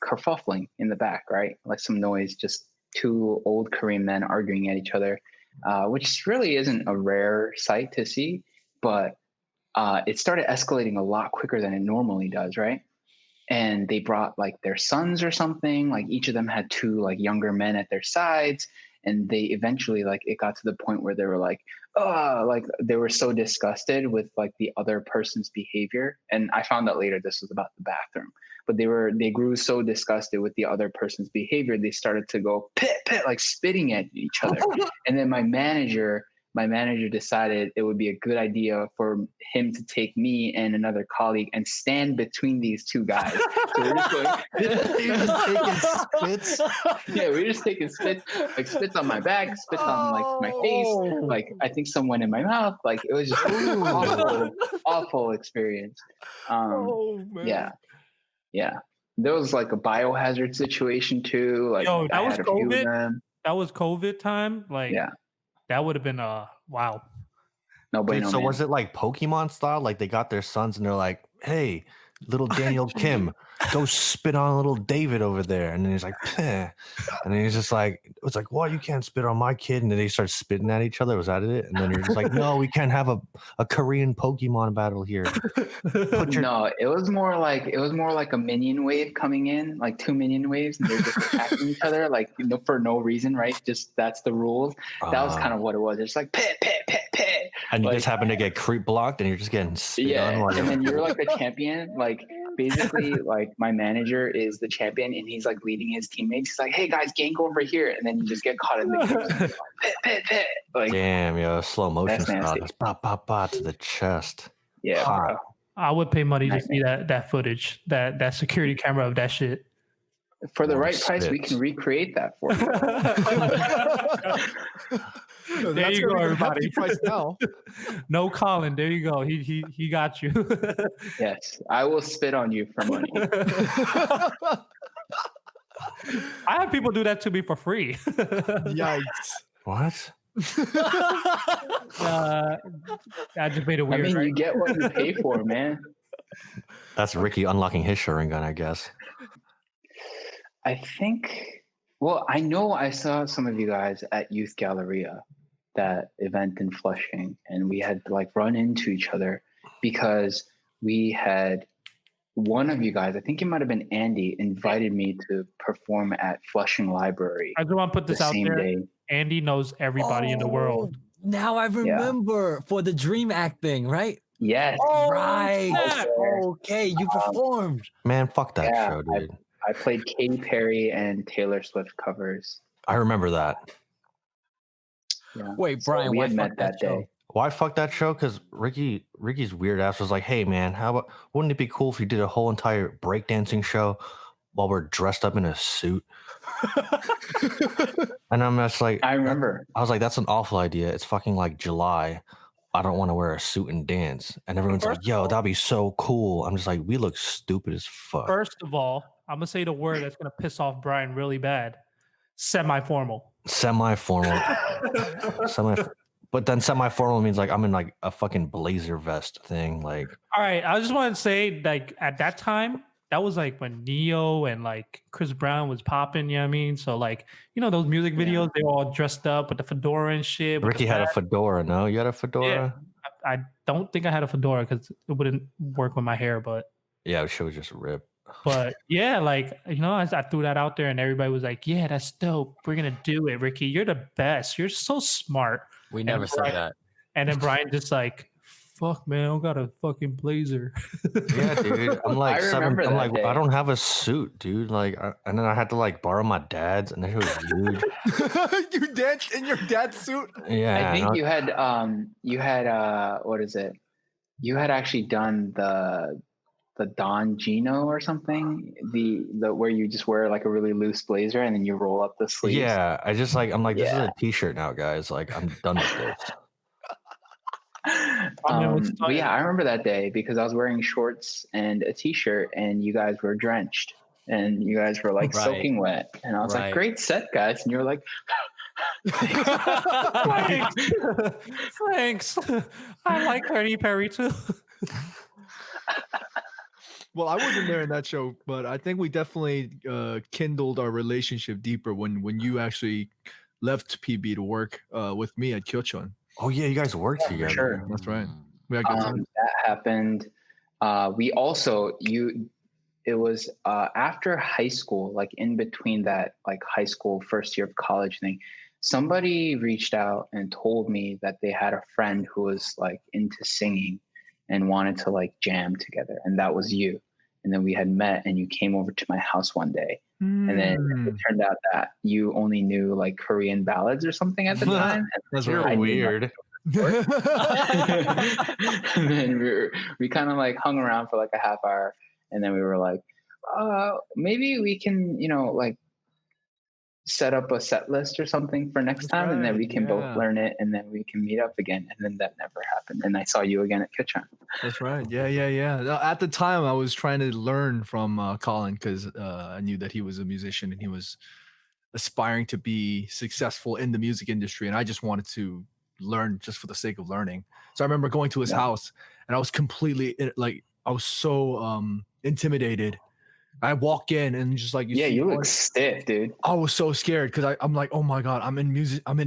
kerfuffling in the back, right? Like some noise, just two old Korean men arguing at each other, which really isn't a rare sight to see, but it started escalating a lot quicker than it normally does, right? And they brought like their sons or something, like each of them had two like younger men at their sides. And they eventually, like, it got to the point where they were like, like they were so disgusted with like the other person's behavior. And I found out later this was about the bathroom, but they grew so disgusted with the other person's behavior, they started to go pit, like spitting at each other. And then my manager decided it would be a good idea for him to take me and another colleague and stand between these two guys. So we're just going, You're just taking spits. yeah, we're just taking spits, like spits on my back, spits on like my face, like I think some went in my mouth. Like it was just awful experience. man. Yeah. There was like a biohazard situation too. Like Yo, I that was had a few of COVID. them. That was COVID time. Like, Yeah. that would have been wow. No Dude, bueno, so man. was it like Pokemon style? Like they got their sons and they're like, hey, little Daniel Kim, go spit on little David over there. And then he's like, Peh. And then he's just like, it's like, what? You can't spit on my kid. And then they start spitting at each other. Was that it? And then you're just like, no, we can't have a Korean Pokemon battle here. No, it was more like a minion wave coming in, like two minion waves, and they're just attacking each other, like for no reason, right? Just that's the rules. That was kind of what it was. It's like pit. And you like, just happen to get creep blocked, and you're just getting spit on. While and then you're like the champion. Like basically, like my manager is the champion, and he's like leading his teammates. He's like, "Hey guys, gank over here," and then you just get caught in the pit. Like, damn, yo, slow motion that's style. nasty. That's ba to the chest. Yeah, Hot. bro. I would pay money to see that footage, that security camera of that shit. For the Or right price, we spits. can recreate that for you. There you go, everybody. Price now. No, Colin. There you go. He got you. Yes, I will spit on you for money. I have people do that to me for free. Yikes. What? I just made it I weird. mean, right? you get what you pay for, man. That's Ricky unlocking his Sharingan, I guess. I think, well, I know I saw some of you guys at Youth Galleria, that event in Flushing, and we had like run into each other because we had one of you guys, I think it might have been Andy, invited me to perform at Flushing Library. I just want to put this the out same there. day. Andy knows everybody in the world. Now I remember for the Dream Act thing, right? Yes. Right. snap. Okay, you performed. Man, fuck that Yeah, show, dude. I played Katy Perry and Taylor Swift covers. I remember that. Yeah. Wait, So Brian, we why had fuck met that that show? day. Why fuck that show? Because Ricky's weird ass was like, hey man, wouldn't it be cool if you did a whole entire breakdancing show while we're dressed up in a suit? And I'm just like, I remember. I was like, that's an awful idea. It's fucking like July. I don't want to wear a suit and dance. And everyone's like, yo, that'd be so cool. I'm just like, we look stupid as fuck. First of all, I'm gonna say the word that's gonna piss off Brian really bad. Semi-formal. Semi-formal. But then semi-formal means like I'm in like a fucking blazer vest thing. Like, All right, I just want to say, like, at that time, that was like when Neo and like Chris Brown was popping. You know what I mean? So like, you know those music videos, they were all dressed up with the fedora and shit. with Ricky the had a bat. fedora. No, you had a fedora? I don't think I had a fedora because it wouldn't work with my hair. But Yeah, she was just ripped. But yeah, like, I threw that out there and everybody was like, yeah, that's dope. We're gonna do it, Ricky. You're the best. You're so smart. We And never said Brian, that. and then Brian just like, fuck man, I got a fucking blazer. Yeah, dude. I'm like remember I'm that like, day. I don't have a suit, dude. Like, and then I had to like borrow my dad's, and it was huge. You danced in your dad's suit. Yeah, I think and you had what is it? You had actually done the Don Gino or something. The where you just wear like a really loose blazer and then you roll up the sleeves. yeah. I just like I'm like, this is Yeah. a t-shirt now, guys. Like, I'm done with this. But yeah, I remember that day because I was wearing shorts and a t-shirt and you guys were drenched and you guys were like Right. soaking wet. And I was like, Right. great set, guys. And you were like, Thanks. I like Katy Perry too. Well, I wasn't there in that show, but I think we definitely kindled our relationship deeper when you actually left PB to work with me at Kyochon. Oh yeah, you guys worked for together. sure. That's right. We had good times. That happened. We also it was after high school, like in between that like high school first year of college thing, somebody reached out and told me that they had a friend who was like into singing and wanted to like jam together, and that was you. And then we had met and you came over to my house one day, and then it turned out that you only knew like Korean ballads or something at the time. That's You're right. weird. And then we kind of like hung around for like a half hour, and then we were like, maybe we can, like set up a set list or something for next That's time, and then right, we can yeah. both learn it, and then we can meet up again. And then that never happened. And I saw you again at Kitchen. That's right. Yeah. At the time, I was trying to learn from Colin because I knew that he was a musician and he was aspiring to be successful in the music industry, and I just wanted to learn just for the sake of learning. So I remember going to his house, and I was completely like, I was so intimidated. I walk in and just like You look stiff, dude. I was so scared because I'm like, oh my god, I'm in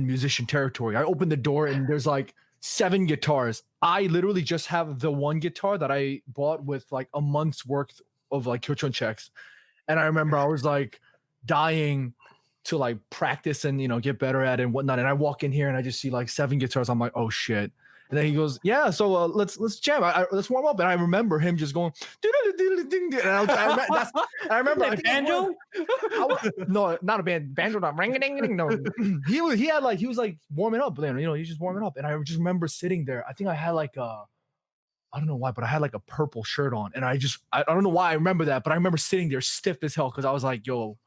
musician territory. I opened the door and there's like 7 guitars. I literally just have the one guitar that I bought with like a month's worth of like Kyochon checks. And I remember I was like dying to like practice and get better at it and whatnot. And I walk in here and I just see like 7 guitars. I'm like, oh shit. And then he goes, yeah, so let's jam. Let's warm up. And I remember him just going, and I remember Like banjo? no, not a band. Banjo, not ring a ding ding. No, he was like warming up, man. He's just warming up. And I just remember sitting there. I think I had like I don't know why, but I had like a purple shirt on. And I don't know why I remember that, but I remember sitting there stiff as hell because I was like, yo,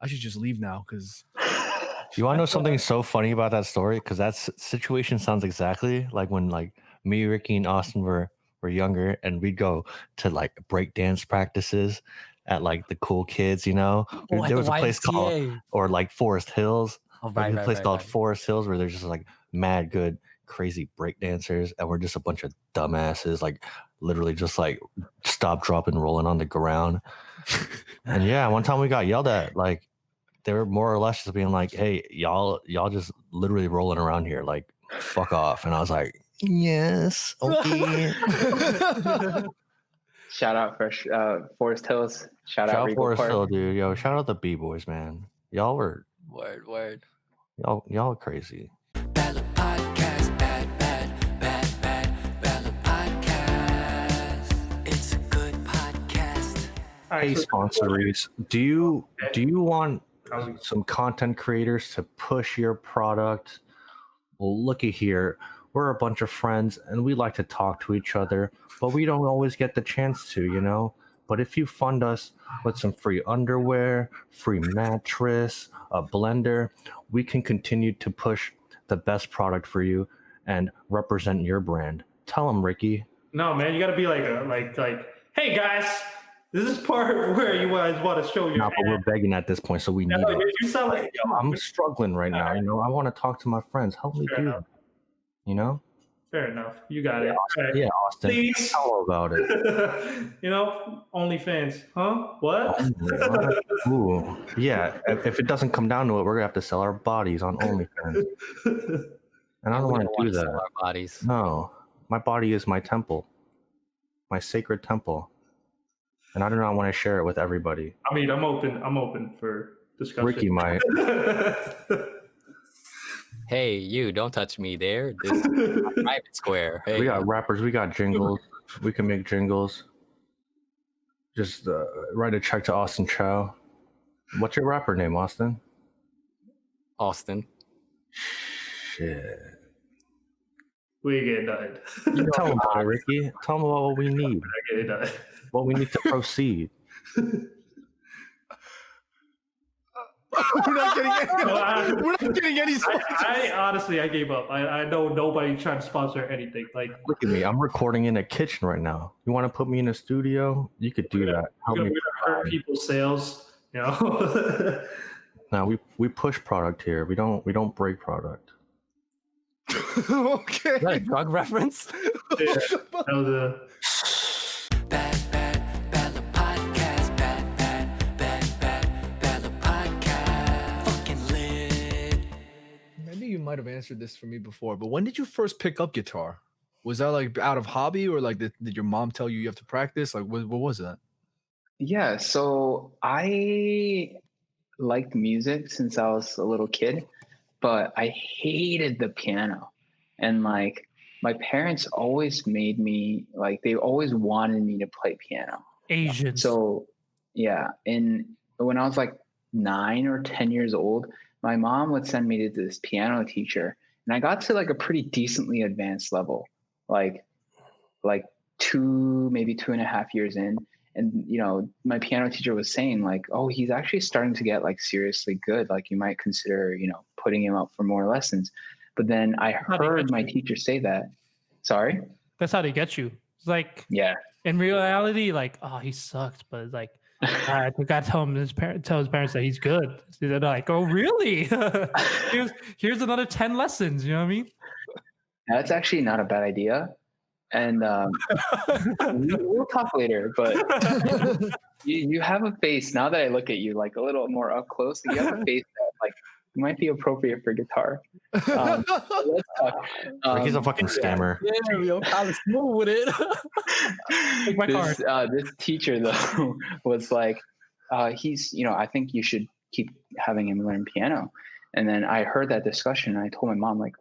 I should just leave now because. You want to know something so funny about that story? Because that situation sounds exactly like when like me, Ricky, and Austin were younger, and we'd go to like break dance practices at like the cool kids. There was a place called or like Forest Hills. There's a place called Forest Hills where there's just like mad good, crazy break dancers, and we're just a bunch of dumbasses, like literally just like stop, drop, and rolling on the ground. And yeah, one time we got yelled at, like. They were more or less just being like, hey, y'all just literally rolling around here, like, fuck off. And I was like, yes, okay. Shout out for Forest Hills. Shout out Regal Forest Park. Hill, dude. Yo, shout out the B-boys, man. Y'all were Word. y'all are crazy. Ballad Podcast, bad Ballad Podcast. It's a good podcast. Hey, sponsories, do you want some content creators to push your product? Well, looky here. We're a bunch of friends and we like to talk to each other, but we don't always get the chance to, But if you fund us with some free underwear, free mattress, a blender, we can continue to push the best product for you and represent your brand. Tell them, Ricky. No, man, you gotta be like hey guys, this is part where you guys want to show your. No, but we're begging at this point, so we need it. You sound like I'm struggling right now. I want to talk to my friends. Help me, dude. Fair enough. You got it. Right. Yeah, Austin. Please. Tell about it. OnlyFans, huh? What? Ooh, yeah. If it doesn't come down to it, we're gonna have to sell our bodies on OnlyFans, and I don't want to do that. Our bodies. No, my body is my temple, my sacred temple. and I do not want to share it with everybody. I mean, I'm open for discussion. Ricky might. Hey, you don't touch me there. This is my private square. Hey, We got rappers. We got jingles. We can make jingles. Just write a check to Austin Chow. What's your rapper name, Austin? Austin. Shit. We ain't getting nothing. Tell him about it, Ricky. Tell him about what we need. Not getting nothing. What we need to proceed. We're not getting any. I honestly, I gave up. I know nobody trying to sponsor anything. Like, Look at me. I'm recording in a kitchen right now. You want to put me in a studio? You could do that. Help we're me. gonna hurt people's sales. You know. Now we push product here. We don't break product. Okay. Is that a drug reference? Yeah, that was a. Bella podcast. Bella podcast. Fucking lit. Maybe you might have answered this for me before, but when did you first pick up guitar? Was that like out of hobby, or like did your mom tell you have to practice? Like what was that? Yeah, so I liked music since I was a little kid, but I hated the piano. And like my parents always made me like they always wanted me to play piano. Asians. So yeah, and when I was like 9 or 10 years old, my mom would send me to this piano teacher, and I got to like a pretty decently advanced level, like 2, maybe 2.5 years in. And you know, my piano teacher was saying like, oh, he's actually starting to get like seriously good. Like you might consider, you know, putting him up for more lessons. But then I heard my teacher say that. Sorry? That's how they get you. It's like, Yeah. in reality, like, oh, he sucks, but it's like, I think I tell his parents that he's good. So they're like, oh, really? here's another 10 lessons. You know what I mean? That's actually not a bad idea. And we'll talk later, but you have a face, now that I look at you like a little more up close, you have a face that like might be appropriate for guitar. Let's talk. Ricky's a fucking scammer. Yeah, yo, I was smooth with it. Take my card. This teacher though was like, he's, you know, I think you should keep having him learn piano. And then I heard that discussion, and I told my mom, like,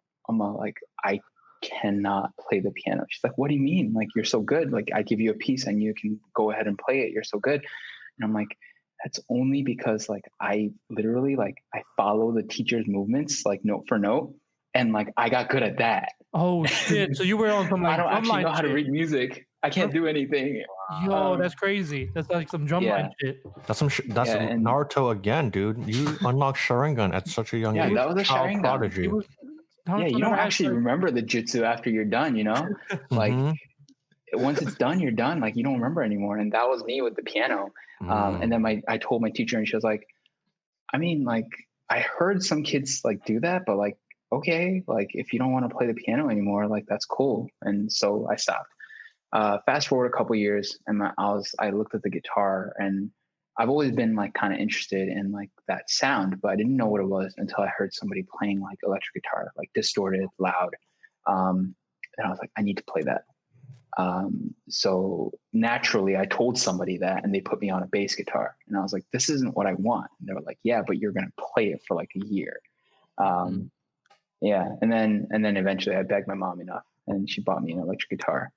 I cannot play the piano. She's like, what do you mean? Like, you're so good. Like, I give you a piece and you can go ahead and play it. You're so good. And I'm like, that's only because like I literally like I follow the teacher's movements like note for note, and like I got good at that. Oh shit! So you were on some like I don't actually know how to shit. read music. I can't do anything. Yo, that's crazy. That's like some drumline shit. That's some and Naruto again, dude. You unlocked Sharingan at such a young age. that was a Child Sharingan. prodigy. Yeah, you don't actually remember the jutsu after you're done, you know? Like once it's done, you're done. Like you don't remember anymore. And that was me with the piano. And then I told my teacher, and she was like, I mean, like I heard some kids like do that, but like, okay, like if you don't want to play the piano anymore, like that's cool. And so I stopped. Fast forward a couple years, and I looked at the guitar, and I've always been like kind of interested in like that sound, but I didn't know what it was until I heard somebody playing like electric guitar, like distorted, loud. And I was like, I need to play that. So naturally I told somebody that, and they put me on a bass guitar, and I was like, this isn't what I want. And they were like, yeah, but you're going to play it for like a year. Yeah. And then eventually I begged my mom enough, and she bought me an electric guitar.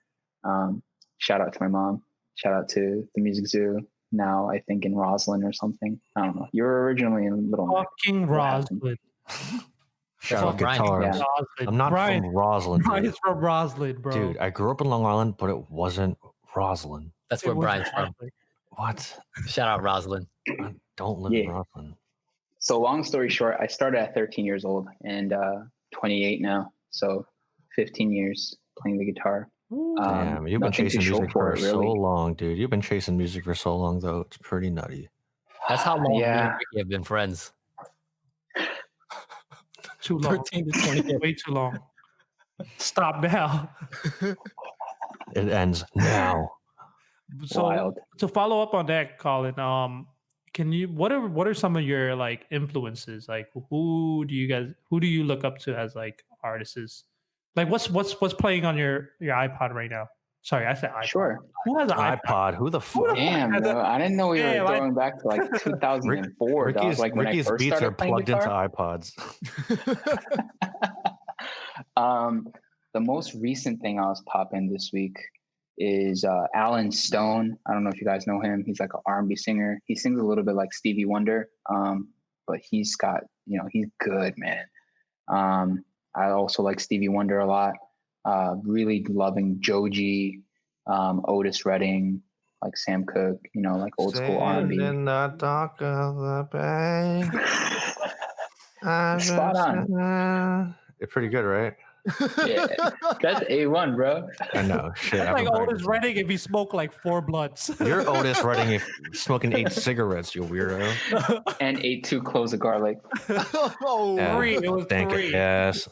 Shout out to my mom, shout out to the Music Zoo. Now I think in Roslyn or something. I don't know. You were originally in Little Neck. Fucking Roslyn. Shout out Brian. guitars. Roslyn. I'm not Brian, from Roslyn. Brian's from Roslyn, bro. Dude, I grew up in Long Island, but it wasn't Roslyn. That's It where was Brian's from. Roslyn. What? Shout out Rosalind. I don't live in Roslyn. So long story short, I started at 13 years old and 28 now. So 15 years playing the guitar. Damn, you've been nothing to chasing show music for it, so really. long, dude. You've been chasing music for so long, though. It's pretty nutty. That's how long me and Yeah. Ricky have been friends. Too long. 13 to 20. Way too long. Stop now. It ends now. So Wild. to follow up on that, Colin, can you what are some of your like influences? Like who do you look up to as like artists? Like what's playing on your iPod right now? Sorry, I said iPod. Sure. Who has an iPod? iPod. Who the fuck? Damn, bro. I didn't know we were Damn, going back to like 2004, dog. Ricky's, Like when Ricky's I first beats are started playing plugged guitar. into iPods. The most recent thing I was popping this week is Alan Stone. I don't know if you guys know him. He's like an R&B singer. He sings a little bit like Stevie Wonder, but he's got, he's good, man. I also like Stevie Wonder a lot. Really loving Joji, Otis Redding, like Sam Cooke, like old school R&B. In the dark of the bay. Spot on. It's pretty good, right? Yeah, that's A1, bro. I know. Shit. That's like Otis Redding if he smoked like 4 blunts. You're Otis Redding if smoking 8 cigarettes, you weirdo. And ate 2 cloves of garlic. Oh, Yeah. 3. It was Thank 3. you. Yes.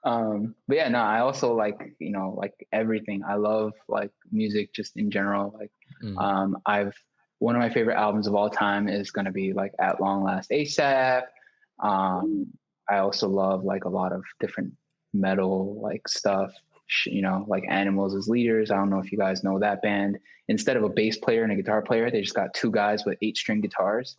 But yeah, no, I also like, like everything. I love like music just in general. Like, one of my favorite albums of all time is going to be like At Long Last ASAP. I also love like a lot of different metal like stuff, like Animals as Leaders. I don't know if you guys know that band. Instead of a bass player and a guitar player, they just got 2 guys with 8-string guitars.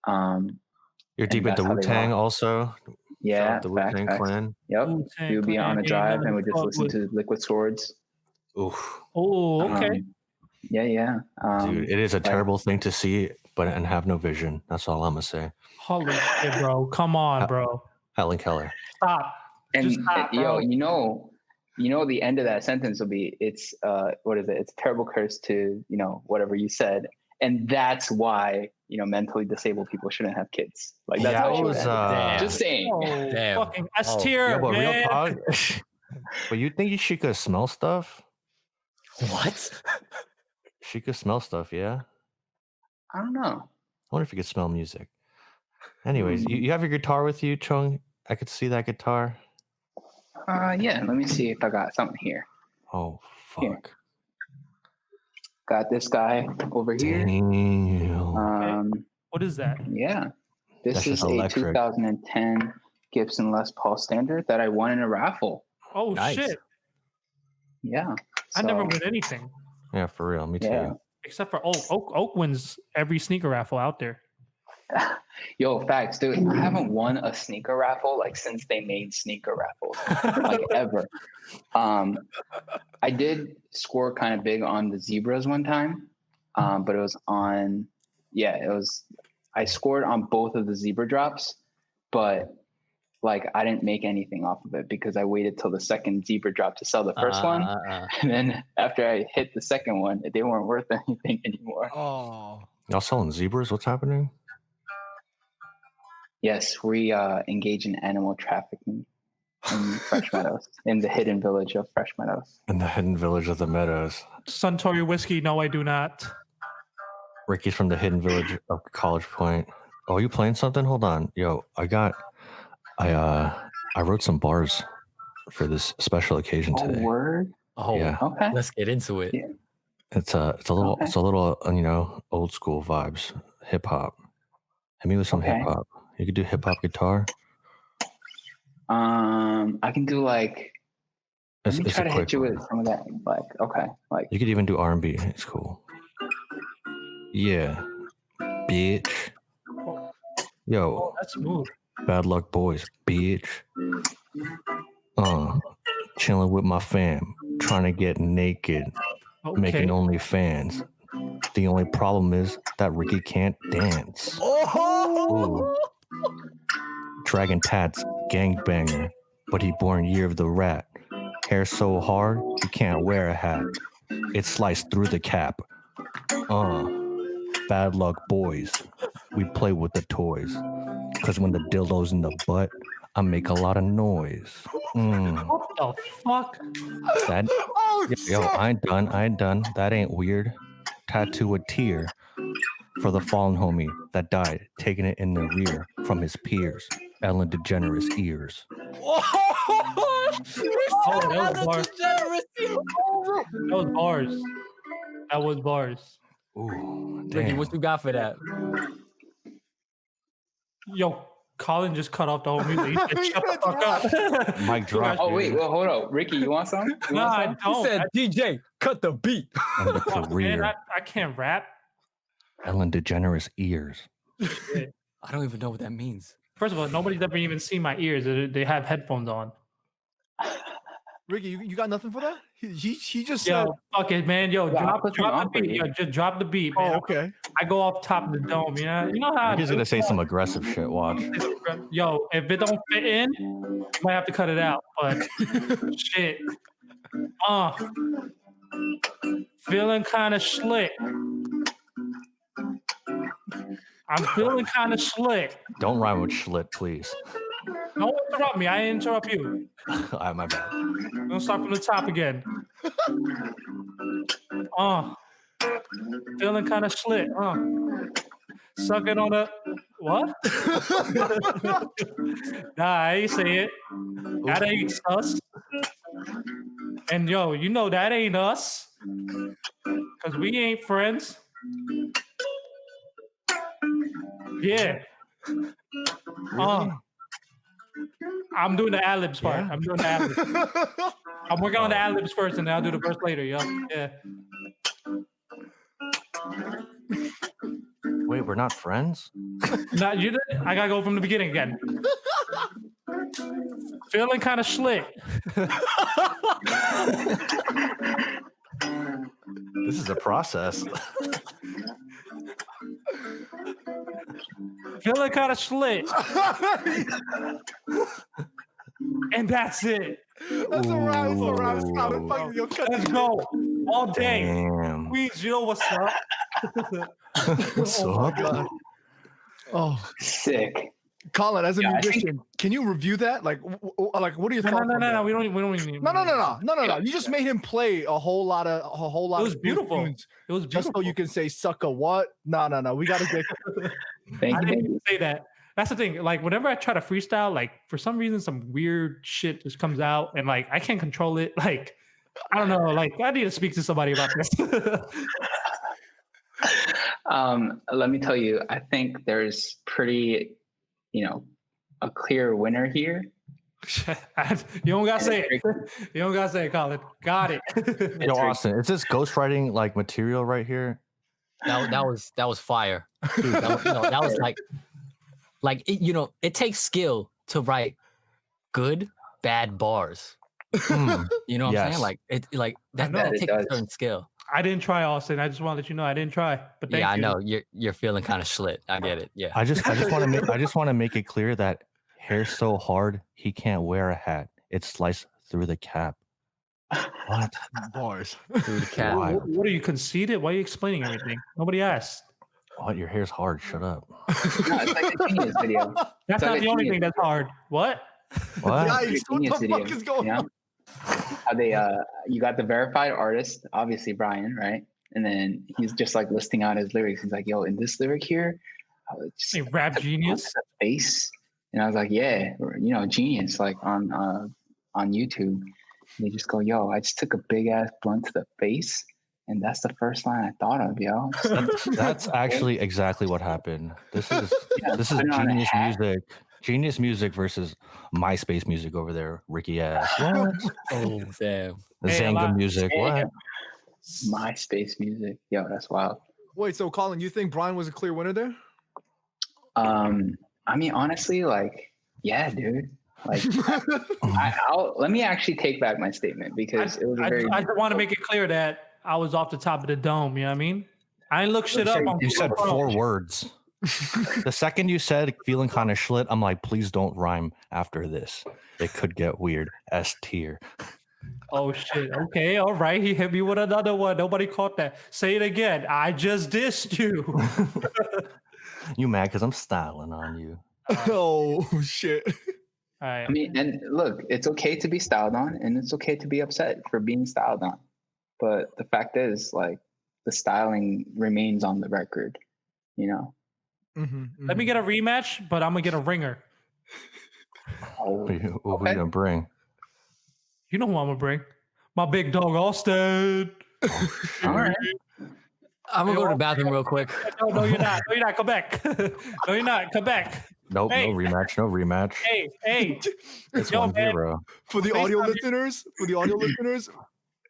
You're deep into Wu-Tang also? Yeah, The Wu-Tang Clan? Yep. Wu-Tang We would be on a Clan, drive ain't and we just nothing listen to Liquid Swords. Oof. Oh, okay. Yeah. Dude, it is a terrible thing to see, and have no vision. That's all I'm gonna say. Holy shit, bro. Come on, bro. Helen Keller. Stop. And Just stop, bro. the end of that sentence will be, it's what is it? It's a terrible curse to, whatever you said. And that's why, mentally disabled people shouldn't have kids. Like that's how it was. Just saying. Oh, Damn. fucking S tier, Yeah, but real man. talk. But you think she could smell stuff? What? She could smell stuff, yeah. I don't know. I wonder if you could smell music. Anyways, you have your guitar with you, Chung? I could see that guitar. Yeah, let me see if I got something here. Oh, fuck. Here. Got this guy over here. Damn. What is that? Yeah. This That's is just a electric. 2010 Gibson Les Paul Standard that I won in a raffle. Oh, Nice. shit. Yeah. I never So, win anything Yeah, for real. Me too. Yeah. except for Oak. Oak wins every sneaker raffle out there. Yo, facts, dude. I haven't won a sneaker raffle like since they made sneaker raffles, like ever. I did score kind of big on the zebras one time, but it was on. Yeah, it was. I scored on both of the zebra drops, but like I didn't make anything off of it because I waited till the second zebra drop to sell the first one, and then after I hit the second one, they weren't worth anything anymore. Oh. Y'all selling zebras? What's happening? Yes, we engage in animal trafficking in Fresh Meadows, in the hidden village of Fresh Meadows. In the hidden village of the Meadows. Suntory whiskey. No, I do not. Ricky's from the hidden village of College Point. Oh, you playing something? Hold on. Yo, I wrote some bars for this special occasion Oh, today. word. Oh, Yeah. Okay. let's get into it. Yeah. It's a little old school vibes, hip hop. Hit me with some Okay. hip hop. You could do hip hop guitar. I can do like. Let me It's try a to quick hit you one. with some of that. Like, okay, like. You could even do R&B. It's cool. Yeah, bitch. Yo, Oh, that's smooth. bad luck boys, bitch. Chilling with my fam, trying to get naked, Okay. making OnlyFans. The only problem is that Ricky can't dance. Ooh. Dragon Tats, gangbanger, but he born year of the rat. Hair so hard, he can't wear a hat. It sliced through the cap. Bad luck boys. We play with the toys. Cause when the dildo's in the butt, I make a lot of noise. What the fuck? That Oh, yo, shit. I ain't done. That ain't weird. Tattoo a tear for the fallen homie that died, taking it in the rear from his peers. Ellen DeGeneres ears. Oh, that was bars. That was bars. That was bars. Ooh, Ricky, damn. what you got for that? Yo, Colin just cut off the whole music. He said, "Shut the fuck up." Mic drop. Oh wait, dude. well hold up, Ricky, you want some? You No, want I some? He don't. said, DJ, cut the beat. And the Man, career. I can't rap. Ellen DeGeneres ears. I don't even know what that means. First of all, nobody's ever even seen my ears. They have headphones on. Ricky, you got nothing for that? He just said. Yo, fuck it, man. Yo, Yeah, I'll drop put some on the for beat. you. Yo, just drop the beat, Oh, man. okay. I go off top of the dome. Yeah, you know how. I He's do. gonna say some aggressive shit. Watch. Yo, if it don't fit in, you might have to cut it out. But shit. Feeling kind of slick. I'm feeling kind of slick. Don't rhyme with schlit, please. Don't interrupt me. I didn't interrupt you. My bad. Don't start from the top again. Feeling kind of slick. Sucking on a what? Nah, I ain't say it. That ain't us. And yo, you know that ain't us. Cause we ain't friends. Yeah. I'm doing the ad-libs part. I'm doing the ad-libs. I'm working on the ad-libs first and then I'll do the verse later, yo. Yeah. Wait, we're not friends? Not you. I gotta go from the beginning again. Feeling kind of slick. This is a process. Feeling kind of slick. And that's it. That's a wrap. It's a wrap. Stop it. Fuck, yo, cut Let's this. go. All day. Damn. Queens, you know what's up? What's up? Oh, Sick. Colin, as a Yeah, I think- musician, can you review that? Like, like, what are your No, thoughts? no, on no, that? no. We don't even need. No. You just made him play a whole lot of It was of beautiful. tunes It was just beautiful. so you can say "suck a what." No. We gotta get. Thank I you. didn't even say that. That's the thing. Like, whenever I try to freestyle, like for some reason, some weird shit just comes out, and like I can't control it. Like, I don't know. Like, I need to speak to somebody about this. Let me tell you, I think there's pretty, a clear winner here. You don't gotta say it. You don't gotta say it, Colin. Got it. Yo, Austin, is this ghostwriting like material right here? That was fire. Dude, that was like it, it takes skill to write good bad bars. You know what I'm Yes. saying? Like it that know. that It takes a does. certain skill. I didn't try, Austin. I just want to let you know I didn't try. But thank Yeah, I you. know you're feeling kind of schlit. I get it. Yeah. I just want to make it clear that hair's so hard he can't wear a hat. It's sliced through the cap. What? Bars. Through the cap. Why? What are you conceited? Why are you explaining everything? Nobody asked. What? Your hair's hard. Shut up. No, it's like a Genius video. That's So not like the only you- thing that's hard. What? What? Yikes! What Genius the video, fuck is going on? How they you got the verified artist, obviously Brian, right? And then he's just like listing out his lyrics. He's like, "Yo, in this lyric here, just Hey, rap genius. face." And I was like, "Yeah, genius." Like on YouTube, they just go, "Yo, I just took a big ass blunt to the face." And that's the first line I thought of, yo. That's actually exactly what happened. This is put it on a genius hat. music. Genius music versus MySpace music over there. Ricky ass. What? Oh damn. Hey, Zanga lot- music. What? MySpace music, yo, that's wild. Wait, so Colin, you think Brian was a clear winner there? I mean, honestly, like, yeah, dude. Like, let me actually take back my statement because it was a very. I just want to make it clear that I was off the top of the dome. You know what I mean? I didn't look shit up. On You said Google 4 Chrome. words. The second you said feeling kind of schlit, I'm like, please don't rhyme after this. It could get weird. S tier. Oh shit. Okay. All right. He hit me with another one. Nobody caught that. Say it again. I just dissed you. You mad because I'm styling on you. Oh shit! All right. I mean, and look, it's okay to be styled on, and it's okay to be upset for being styled on. But the fact is, like, the styling remains on the record. Let me get a rematch, but I'm gonna get a ringer. Oh, What are you Okay. gonna bring? You know who I'm gonna bring? My big dog Austin. all right. I'm gonna go to the bathroom real quick. No, you're not. No, you're not. Come back. No, you're not. Come back. Nope, Hey. no rematch, no rematch. Hey, It's yo, 1-0. For the Based audio on- listeners,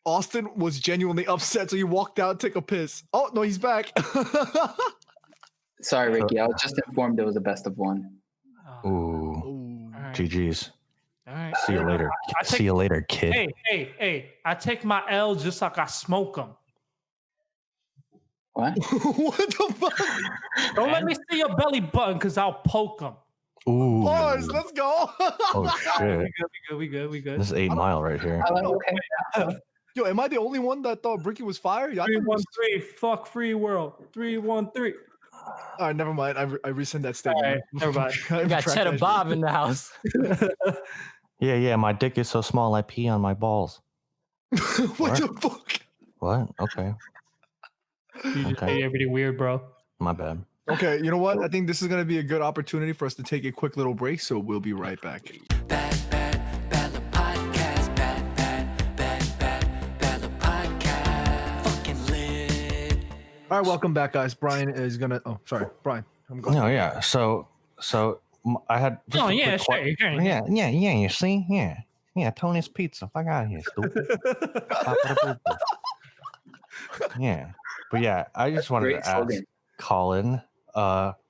Austin was genuinely upset, so he walked out, took a piss. Oh no, he's back. Sorry, Ricky. I was just informed it was a best of one. Ooh, Ooh. all right, GG's. all right. See you later. I See take- you later, kid. Hey! I take my L's just like I smoke them. What? What the fuck? Don't let me see your belly button, cause I'll poke them. Ooh. Pause. Let's go. Oh shit. We good. This is 8 Mile right here. Okay. Yo, am I the only one that thought Bricky was fire? I thought he was- 313, fuck free world. 313. All right, never mind. I rescind that statement. All right, never mind. I We got retract Cheddar that Bob in the house. Yeah, my dick is so small I pee on my balls. shit. What the fuck? What? Okay. You just Okay. made everything weird, bro. My bad. Okay, you know what? I think this is going to be a good opportunity for us to take a quick little break, so we'll be right back. Bad Bella Podcast. Bad Bella Podcast. Fucking lit. All right, welcome back, guys. Brian is going to... Oh, sorry. Brian, I'm going. No, yeah. So I had just Oh, a yeah, quick sure. Yeah, you see? Yeah, Tony's Pizza. Fuck out of here, stupid. Pop it up, boop, boop. Yeah. But yeah, I just wanted Great to ask slogan. Colin,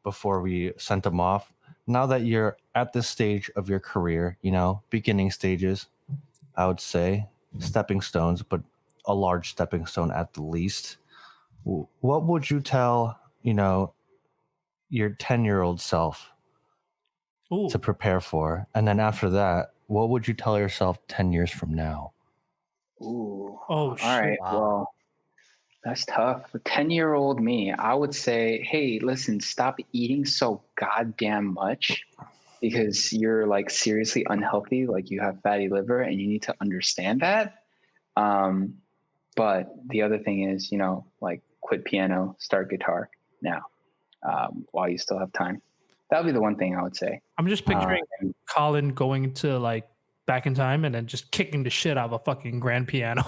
before we sent him off, now that you're at this stage of your career, beginning stages, I would say, stepping stones, but a large stepping stone at the least, what would you tell, your 10-year-old self Ooh. to prepare for? And then after that, what would you tell yourself 10 years from now? Ooh. Oh, shit. All right. Wow. Well, that's tough. For 10-year-old me, I would say, hey, listen, stop eating so goddamn much because you're like seriously unhealthy. Like you have fatty liver and you need to understand that. But the other thing is, like quit piano, start guitar now while you still have time. That would be the one thing I would say. I'm just picturing Colin going to like back in time and then just kicking the shit out of a fucking grand piano.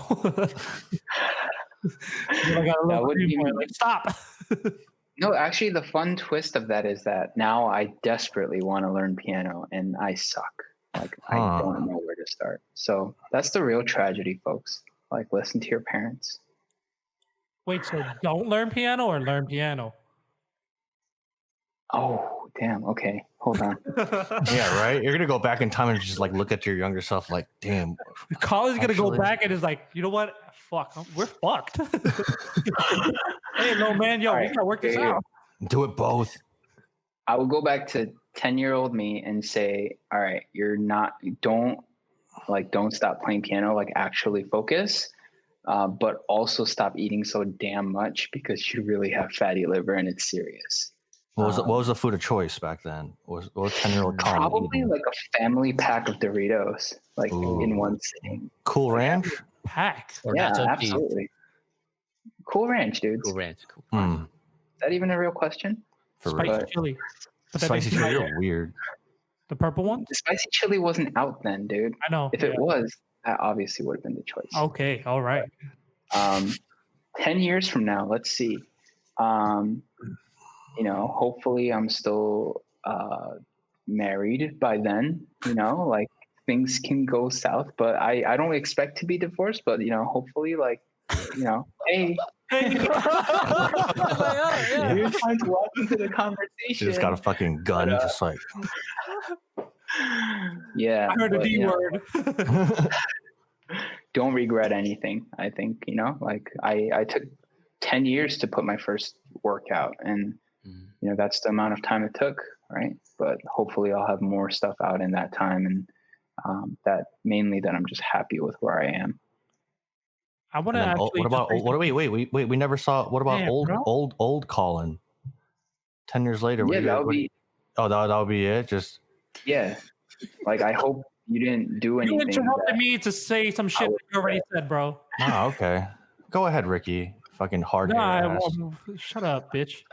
That would be- like, stop. No, actually, the fun twist of that is that now I desperately want to learn piano and I suck. Like, I don't know where to start. So that's the real tragedy, folks. Like, listen to your parents. Wait, so don't learn piano or learn piano? Oh, damn. Okay. Hold on. Yeah, right? You're going to go back in time and just like look at your younger self like, damn. Colin's gonna go Actually- back and is like, you know what? Fuck, we're fucked. Hey, no man, yo, All we right, gotta work this here. out. Do it both. I will go back to 10-year-old me and say, all right, don't stop playing piano, like actually focus, but also stop eating so damn much because you really have fatty liver and it's serious. What was the food of choice back then? What was 10-year-old Colin Probably eating? like a family pack of Doritos, like in Ooh. one sitting. Cool Ranch? Pack. Or Yeah, nacho cheese. absolutely. Cool Ranch, dudes. Cool Ranch. Cool. Mm, Is that even a real question? for Spicy real. But- chili. But that Spicy didn't come chili out are yet. weird. The purple one? The spicy chili wasn't out then, dude. I know. If it was, that obviously would have been the choice. Okay, all right. 10 years from now, let's see. Hopefully I'm still married by then, like things can go south, but I don't expect to be divorced, but hopefully hey, Yeah. you're trying to walk into the conversation. She just got a fucking gun, just like. Yeah. I heard a but, D word. don't regret anything. I think, I took 10 years to put my first workout and, that's the amount of time it took. Right. But hopefully I'll have more stuff out in that time. And that I'm just happy with where I am. I want to And then, actually. what about? just Wait, we never saw. What about Damn, bro. old Colin? 10 years later. Yeah, that would be, that would be it. Just yeah. Like, I hope you didn't do You anything. interrupted that- me to say some shit would that you already said, bro. okay. Go ahead, Ricky. Fucking hard Nah, ass. shut up, bitch.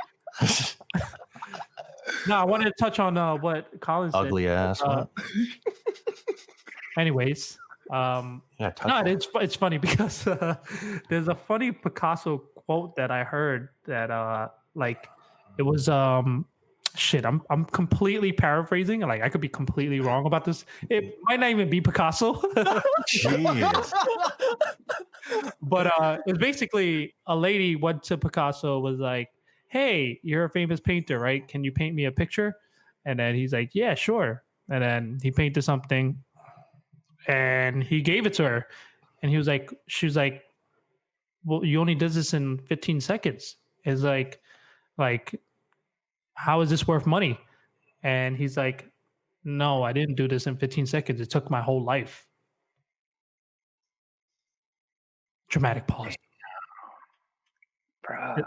No, I wanted to touch on what Colin said. Ugly ass. Uh, What? Anyways, Yeah, touch no, it. it's funny because there's a funny Picasso quote that I heard that like it was shit, I'm completely paraphrasing. Like I could be completely wrong about this. It might not even be Picasso. Jeez. But it's basically a lady went to Picasso, was like, "Hey, you're a famous painter, right? Can you paint me a picture?" And then he's like, "Yeah, sure." And then he painted something, and he gave it to her, and she was like, "Well, you only did this in 15 seconds." It's like, how is this worth money? And he's like, "No, I didn't do this in 15 seconds. It took my whole life." Dramatic pause. Bruh.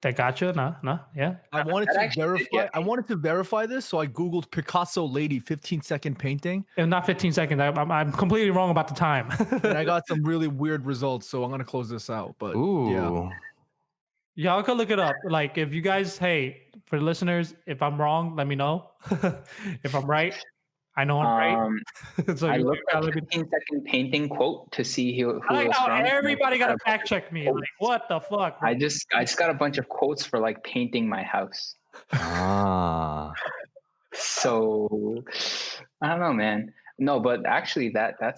That gotcha? No, yeah. I wanted That to actually did verify. get I wanted to verify this, so I googled Picasso lady 15-second painting, It was not 15 seconds. I'm completely wrong about the time. and I got some really weird results. So I'm gonna close this out. But yeah, Ooh. Y'all can look it up. Like, if you guys, hey, for the listeners, if I'm wrong, let me know. If I'm right, I know I'm right. So I you looked gotta up let me. 15-second painting quote to see who I it like was how from. and I everybody got to got a bunch fact of check me. quotes. Like, what the fuck? Bro? I just got a bunch of quotes for like painting my house. Ah. So I don't know, man. No, but actually that kind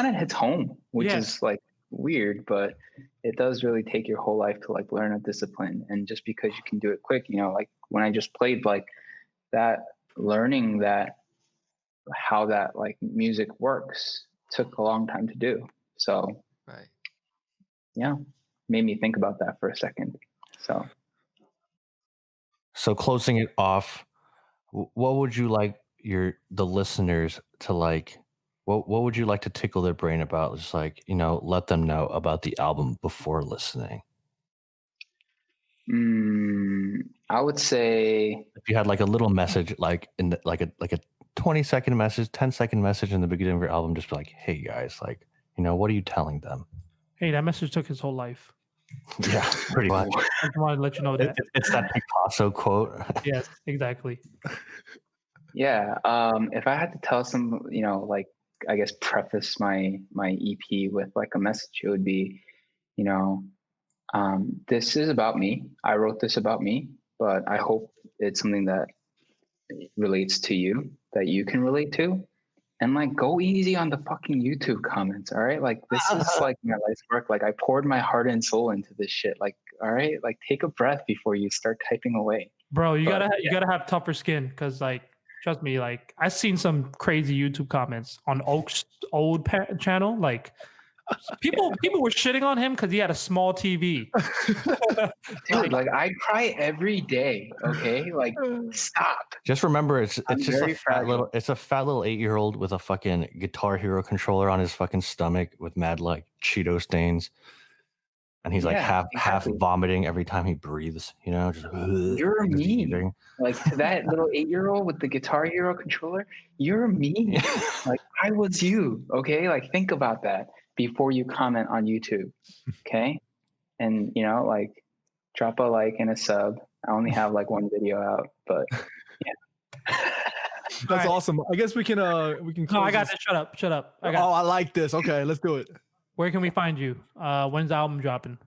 of hits home, which Yeah. is like weird, but it does really take your whole life to like learn a discipline. And just because you can do it quick, like when I just played like that, learning that how that like music works took a long time to do. So Right. yeah, made me think about that for a second. So closing it off, what would you like the listeners to like? What would you like to tickle their brain about? Just like, let them know about the album before listening. I would say If you had like a little message, like like a 20-second message, 10-second message in the beginning of your album, just be like, hey guys, like, what are you telling them? Hey, that message took his whole life. Yeah, pretty much. I just wanted to let you know that. It's that Picasso quote. Yes, exactly. yeah. If I had to tell some, like I guess preface my EP with like a message, it would be, this is about me. I wrote this about me, but I hope it's something that relates to you, that you can relate to. And like, go easy on the fucking YouTube comments. All right. Like, this is like my life's work. Like, I poured my heart and soul into this shit. Like, all right. Like, take a breath before you start typing away. Bro, you gotta have tougher skin, because like, trust me, like I've seen some crazy YouTube comments on Oak's old channel. Like, people were shitting on him because he had a small TV. Dude, like I cry every day. Okay, like stop. Just remember, it's I'm just a very fat little fragile. it's a fat little 8-year-old with a fucking Guitar Hero controller on his fucking stomach with mad like Cheeto stains, and he's like Yeah, half exactly. vomiting every time he breathes. Just You're just mean. eating. Like to that little 8-year-old with the Guitar Hero controller, you're mean. Like I was you. Okay, like think about that before you comment on YouTube. Okay, and like drop a like and a sub. I only have like one video out, but yeah. that's right. awesome. I guess we can No, I got this. Shut up. I like this. Okay, let's do it. Where can we find you? When's the album dropping?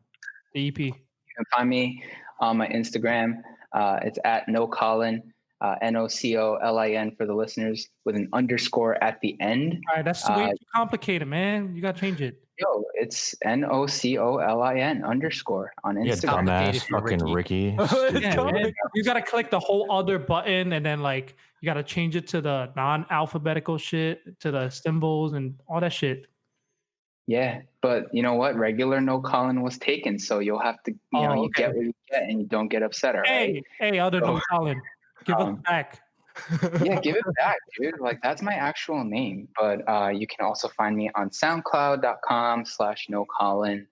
The EP. You can find me on my Instagram. It's at nocolin, NOCOLIN for the listeners, with an underscore at the end. All right, that's way too complicated, man. You gotta change it. Yo, it's NOCOLIN underscore on Yeah, Instagram. complicated dumbass for fucking Ricky. Yeah, man. You gotta click the whole other button, and then like you gotta change it to the non-alphabetical shit, to the symbols and all that shit. Yeah, but you know what? Regular no Colin was taken, so you'll have to, you Okay. get what you get, and you don't get upset. All right? Hey, other So, no Colin, give us back. Yeah, give it back, dude. Like that's my actual name. But you can also find me on SoundCloud.com/nocolin.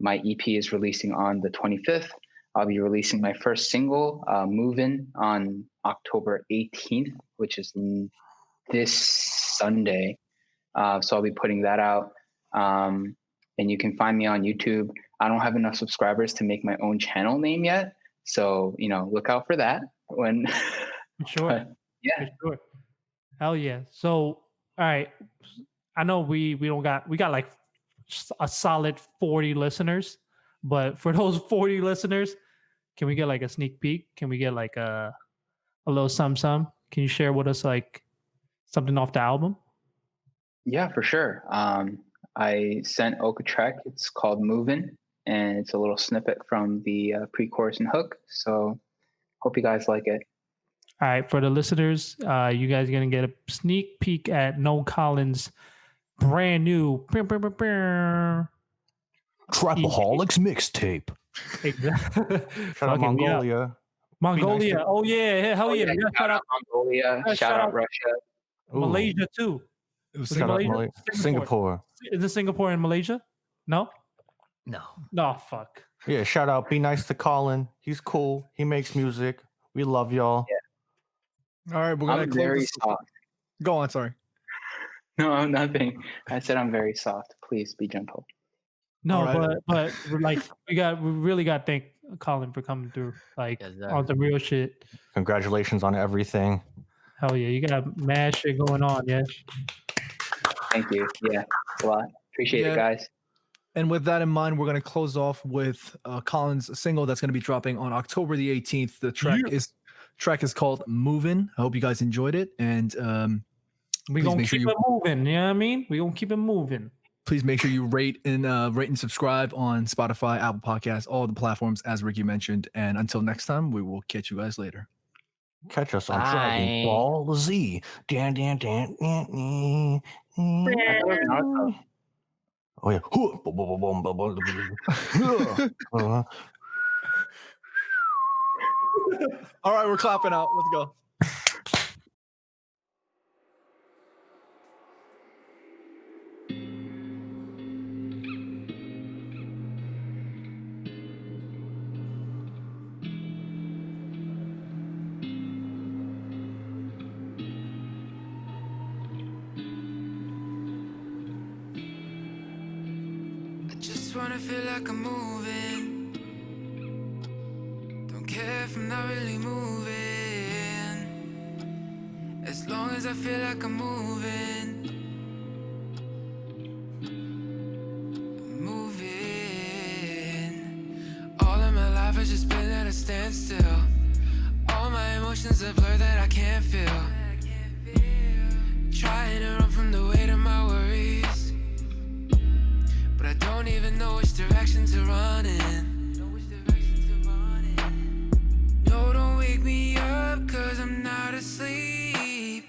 My EP is releasing on the 25th. I'll be releasing my first single, "Movin'," on October 18th, which is this Sunday. So I'll be putting that out. And you can find me on YouTube. I don't have enough subscribers to make my own channel name yet. So, look out for that when. Sure. But, yeah. For sure. Hell yeah. So, all right. I know we got like a solid 40 listeners, but for those 40 listeners, Can we get like a sneak peek? Can we get like a little some? Can you share with us like something off the album? Yeah, for sure. I sent Oak a track. It's called Movin', and it's a little snippet from the pre-chorus and hook. So hope you guys like it. All right, for the listeners, you guys are gonna get a sneak peek at No Colin's brand new Trapaholics mixtape. Exactly. Shout out Mongolia. Mongolia. Oh yeah, hell yeah. Yeah, shout out Mongolia. Yeah, Shout out Russia. Ooh. Malaysia too. It was Shout out Malaysia? Singapore. Is it Singapore and Malaysia? No? No. No, fuck. Yeah, shout out. Be nice to Colin. He's cool. He makes music. We love y'all. All right, we're gonna I'm close very this. soft. Go on, sorry. No, nothing. I said I'm very soft. Please be gentle. No, All right. but like we really got to thank Colin for coming through, like Yes, sir. on the real shit. Congratulations on everything. Hell yeah, you got mad shit going on, yeah. Thank you. Yeah, a lot. Appreciate Yeah. it, guys. And with that in mind, we're going to close off with Colin's single that's going to be dropping on October the 18th. The track is called Movin'. I hope you guys enjoyed it. And We Please gonna make sure keep you- it moving, you know what I mean? We gonna keep it moving. please make sure you rate and subscribe on Spotify, Apple Podcasts, all the platforms, as Ricky mentioned. And until next time, we will catch you guys later. Catch us on Bye. Dragon Ball Z. Dan, dan, dan, dan, dan, dan. I thought it was Naruto. Oh yeah. All right, we're clapping out. Let's go. I just wanna feel like I'm moving. Don't care if I'm not really moving. As long as I feel like I'm moving. I'm moving. All of my life has just been at a standstill. All my emotions are blurred that I can't feel. Trying to run from the weight of my worries, but I don't even know which direction to run in. No, don't wake me up, cause I'm not asleep.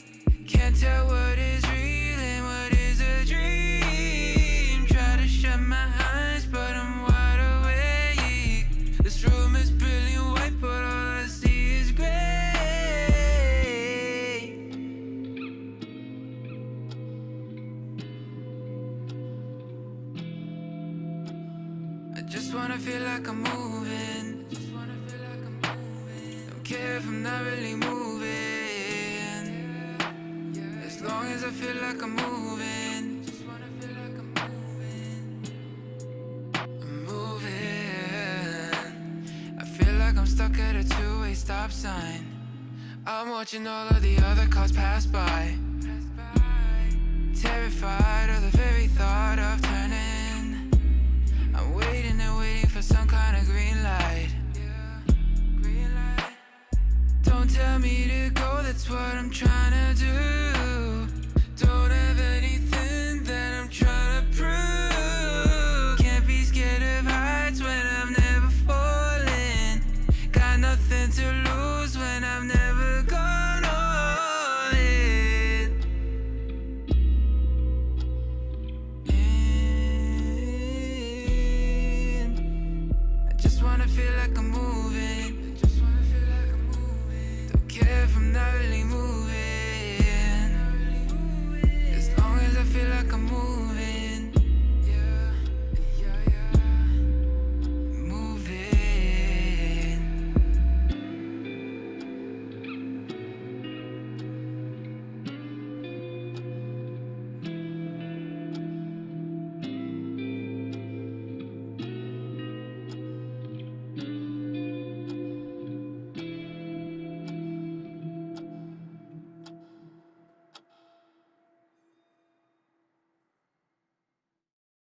Can't tell what is real and what is a dream. Try to shut my eyes, but I'm wide awake. This room is brilliant white, but all I see is gray. I just wanna feel like I'm moving. Don't care if I'm not really moving. As long as I feel like I'm moving. I'm moving. I feel like I'm stuck at a two-way stop sign. I'm watching all of the other cars pass by. Terrified of the very thought of turning. I'm waiting and waiting for some kind of green light. Don't tell me to go, that's what I'm trying